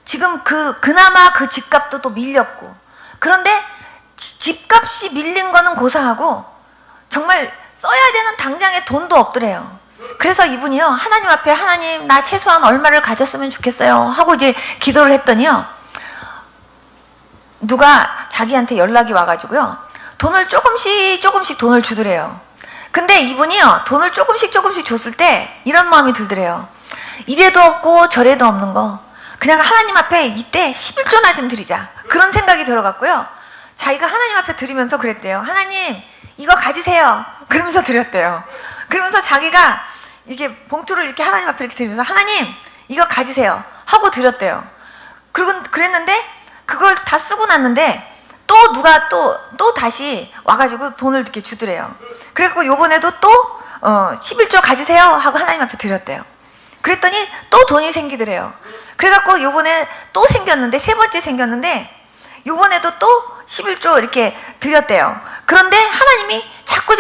지금 그나마 그 집값도 또 밀렸고, 그런데 집값이 밀린 거는 고사하고 정말 써야 되는 당장에 돈도 없더래요. 그래서 이분이요 하나님 앞에, 하나님 나 최소한 얼마를 가졌으면 좋겠어요 하고 이제 기도를 했더니요, 누가 자기한테 연락이 와가지고요 돈을 조금씩 돈을 주더래요. 근데 이분이요, 돈을 조금씩 줬을 때 이런 마음이 들더래요. 이래도 없고 저래도 없는 거 그냥 하나님 앞에 이때 11조나 좀 드리자, 그런 생각이 들어갔고요. 자기가 하나님 앞에 드리면서 그랬대요. 하나님 이거 가지세요, 그러면서 드렸대요. 그러면서 자기가 이렇게 봉투를 이렇게 하나님 앞에 이렇게 드리면서 하나님 이거 가지세요 하고 드렸대요. 그리고 그랬는데 그걸 다 쓰고 났는데 또 누가 또 다시 와가지고 돈을 이렇게 주더래요. 그래갖고 요번에도 또 11조 가지세요 하고 하나님 앞에 드렸대요. 그랬더니 또 돈이 생기더래요. 그래갖고 요번에 또 생겼는데, 세 번째 생겼는데 요번에도 또 11조 이렇게 드렸대요. 그런데 하나님이 자꾸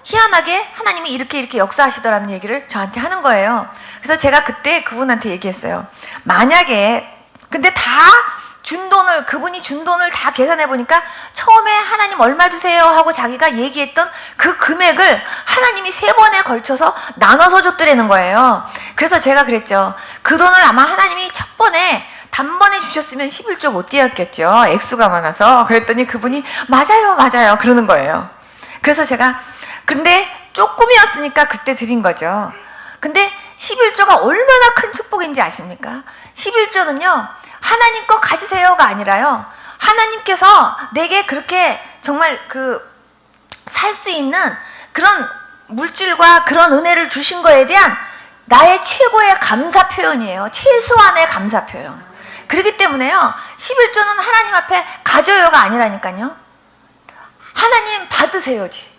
희한하게 하나님이 이렇게 역사하시더라는 얘기를 저한테 하는 거예요. 그래서 제가 그때 그분한테 얘기했어요. 만약에 근데 다 준 돈을, 그분이 준 돈을 다 계산해 보니까 처음에 하나님 얼마 주세요 하고 자기가 얘기했던 그 금액을 하나님이 3번에 걸쳐서 나눠서 줬더라는 거예요. 그래서 제가 그랬죠. 그 돈을 아마 하나님이 첫 번에 단번에 주셨으면 11조 못 드렸겠죠, 액수가 많아서. 그랬더니 그분이 맞아요 그러는 거예요. 그래서 제가 근데 조금이었으니까 그때 드린 거죠. 근데 11조가 얼마나 큰 축복인지 아십니까? 11조는요 하나님 거 가지세요가 아니라요, 하나님께서 내게 그렇게 정말 살 수 있는 그런 물질과 그런 은혜를 주신 거에 대한 나의 최고의 감사 표현이에요. 최소한의 감사 표현. 그렇기 때문에요 11조는 하나님 앞에 가져요가 아니라니까요, 하나님 받으세요지.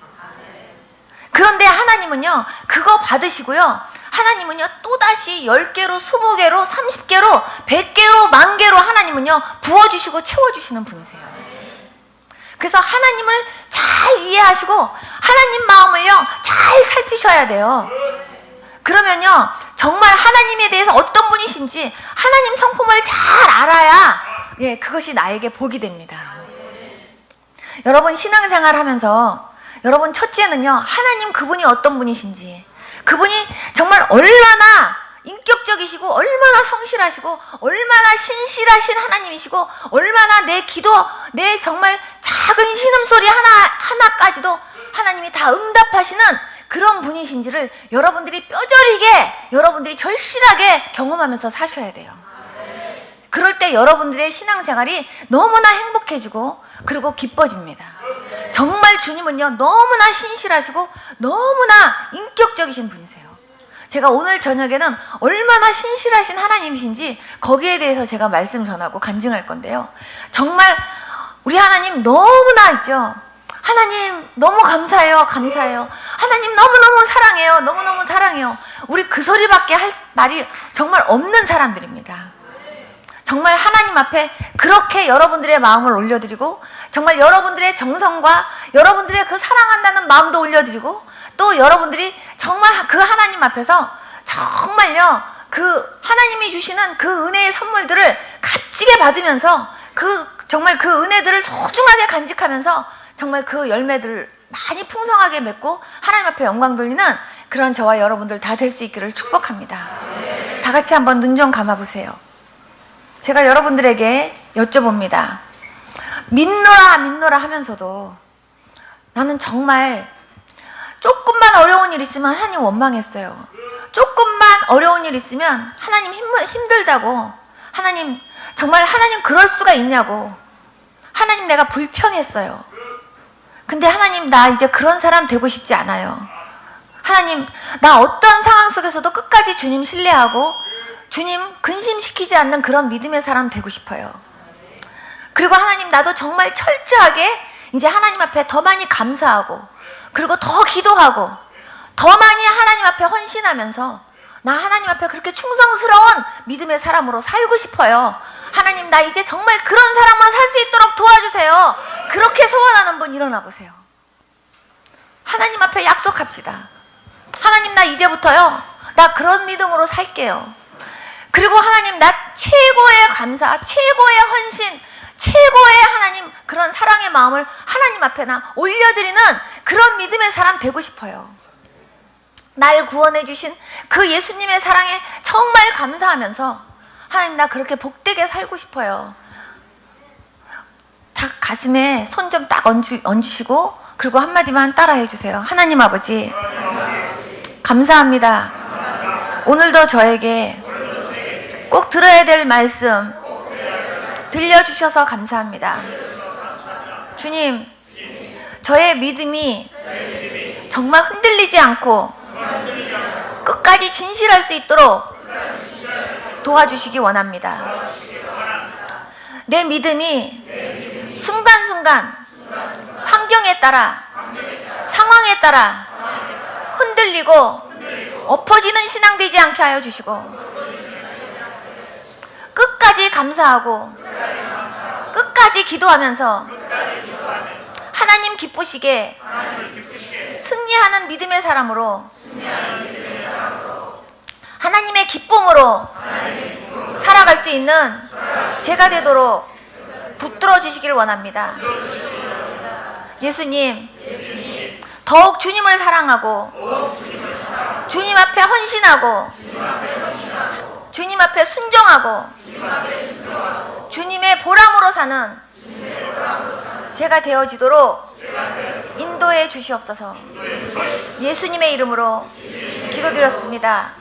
그런데 하나님은요 그거 받으시고요, 하나님은요 또다시 10개로 20개로 30개로 100개로 10,000개로 하나님은요 부어주시고 채워주시는 분이세요. 그래서 하나님을 잘 이해하시고 하나님 마음을요 잘 살피셔야 돼요. 그러면요 정말 하나님에 대해서 어떤 분이신지 하나님 성품을 잘 알아야 그것이 나에게 복이 됩니다. 여러분 신앙생활 하면서 여러분 첫째는요 하나님 그분이 어떤 분이신지, 그분이 정말 얼마나 인격적이시고 얼마나 성실하시고 얼마나 신실하신 하나님이시고 얼마나 내 기도, 내 정말 작은 신음소리 하나까지도 하나님이 다 응답하시는 그런 분이신지를 여러분들이 뼈저리게, 여러분들이 절실하게 경험하면서 사셔야 돼요. 그럴 때 여러분들의 신앙생활이 너무나 행복해지고 그리고 기뻐집니다. 정말 주님은요 너무나 신실하시고 너무나 인격적이신 분이세요. 제가 오늘 저녁에는 얼마나 신실하신 하나님이신지 거기에 대해서 제가 말씀 전하고 간증할 건데요. 정말 우리 하나님 너무나 있죠. 하나님 너무 감사해요. 하나님 너무너무 사랑해요. 너무너무 사랑해요. 우리 그 소리밖에 할 말이 정말 없는 사람들입니다. 정말 하나님 앞에 그렇게 여러분들의 마음을 올려드리고 정말 여러분들의 정성과 여러분들의 그 사랑한다는 마음도 올려드리고 또 여러분들이 정말 그 하나님 앞에서 정말요 그 하나님이 주시는 그 은혜의 선물들을 값지게 받으면서 정말 그 은혜들을 소중하게 간직하면서 정말 그 열매들을 많이 풍성하게 맺고 하나님 앞에 영광 돌리는 그런 저와 여러분들 다 될 수 있기를 축복합니다. 다 같이 한번 눈 좀 감아보세요. 제가 여러분들에게 여쭤봅니다. 믿노라 하면서도 나는 정말 조금만 어려운 일 있으면 하나님 원망했어요. 조금만 어려운 일 있으면 하나님 힘들다고, 하나님 정말 하나님 그럴 수가 있냐고, 하나님 내가 불평했어요. 근데 하나님 나 이제 그런 사람 되고 싶지 않아요. 하나님 나 어떤 상황 속에서도 끝까지 주님 신뢰하고 주님 근심시키지 않는 그런 믿음의 사람 되고 싶어요. 그리고 하나님 나도 정말 철저하게 이제 하나님 앞에 더 많이 감사하고 그리고 더 기도하고 더 많이 하나님 앞에 헌신하면서 나 하나님 앞에 그렇게 충성스러운 믿음의 사람으로 살고 싶어요. 하나님 나 이제 정말 그런 사람으로 살 수 있도록 도와주세요. 그렇게 소원하는 분 일어나 보세요. 하나님 앞에 약속합시다. 하나님 나 이제부터요 나 그런 믿음으로 살게요. 그리고 하나님 나 최고의 감사, 최고의 헌신, 최고의 하나님 그런 사랑의 마음을 하나님 앞에 나 올려드리는 그런 믿음의 사람 되고 싶어요. 날 구원해 주신 그 예수님의 사랑에 정말 감사하면서 하나님 나 그렇게 복되게 살고 싶어요. 딱 가슴에 손 좀 딱 얹으시고 그리고 한마디만 따라해 주세요. 하나님 아버지, 감사합니다. 오늘도 저에게 꼭 들어야 될 말씀 들려주셔서 감사합니다. 주님, 저의 믿음이 정말 흔들리지 않고 끝까지 진실할 수 있도록 도와주시기 원합니다. 내 믿음이 순간순간 환경에 따라, 상황에 따라 흔들리고 엎어지는 신앙 되지 않게 하여 주시고, 끝까지 감사하고 끝까지 기도하면서 하나님 기쁘시게 승리하는 믿음의 사람으로, 하나님의 기쁨으로 살아갈 수 있는 제가 되도록 붙들어 주시길 원합니다. 예수님, 더욱 주님을 사랑하고 주님 앞에 헌신하고 주님 앞에 순종하고 주님의 보람으로 사는 제가 되어지도록 인도해 주시옵소서. 예수님의 이름으로 기도드렸습니다.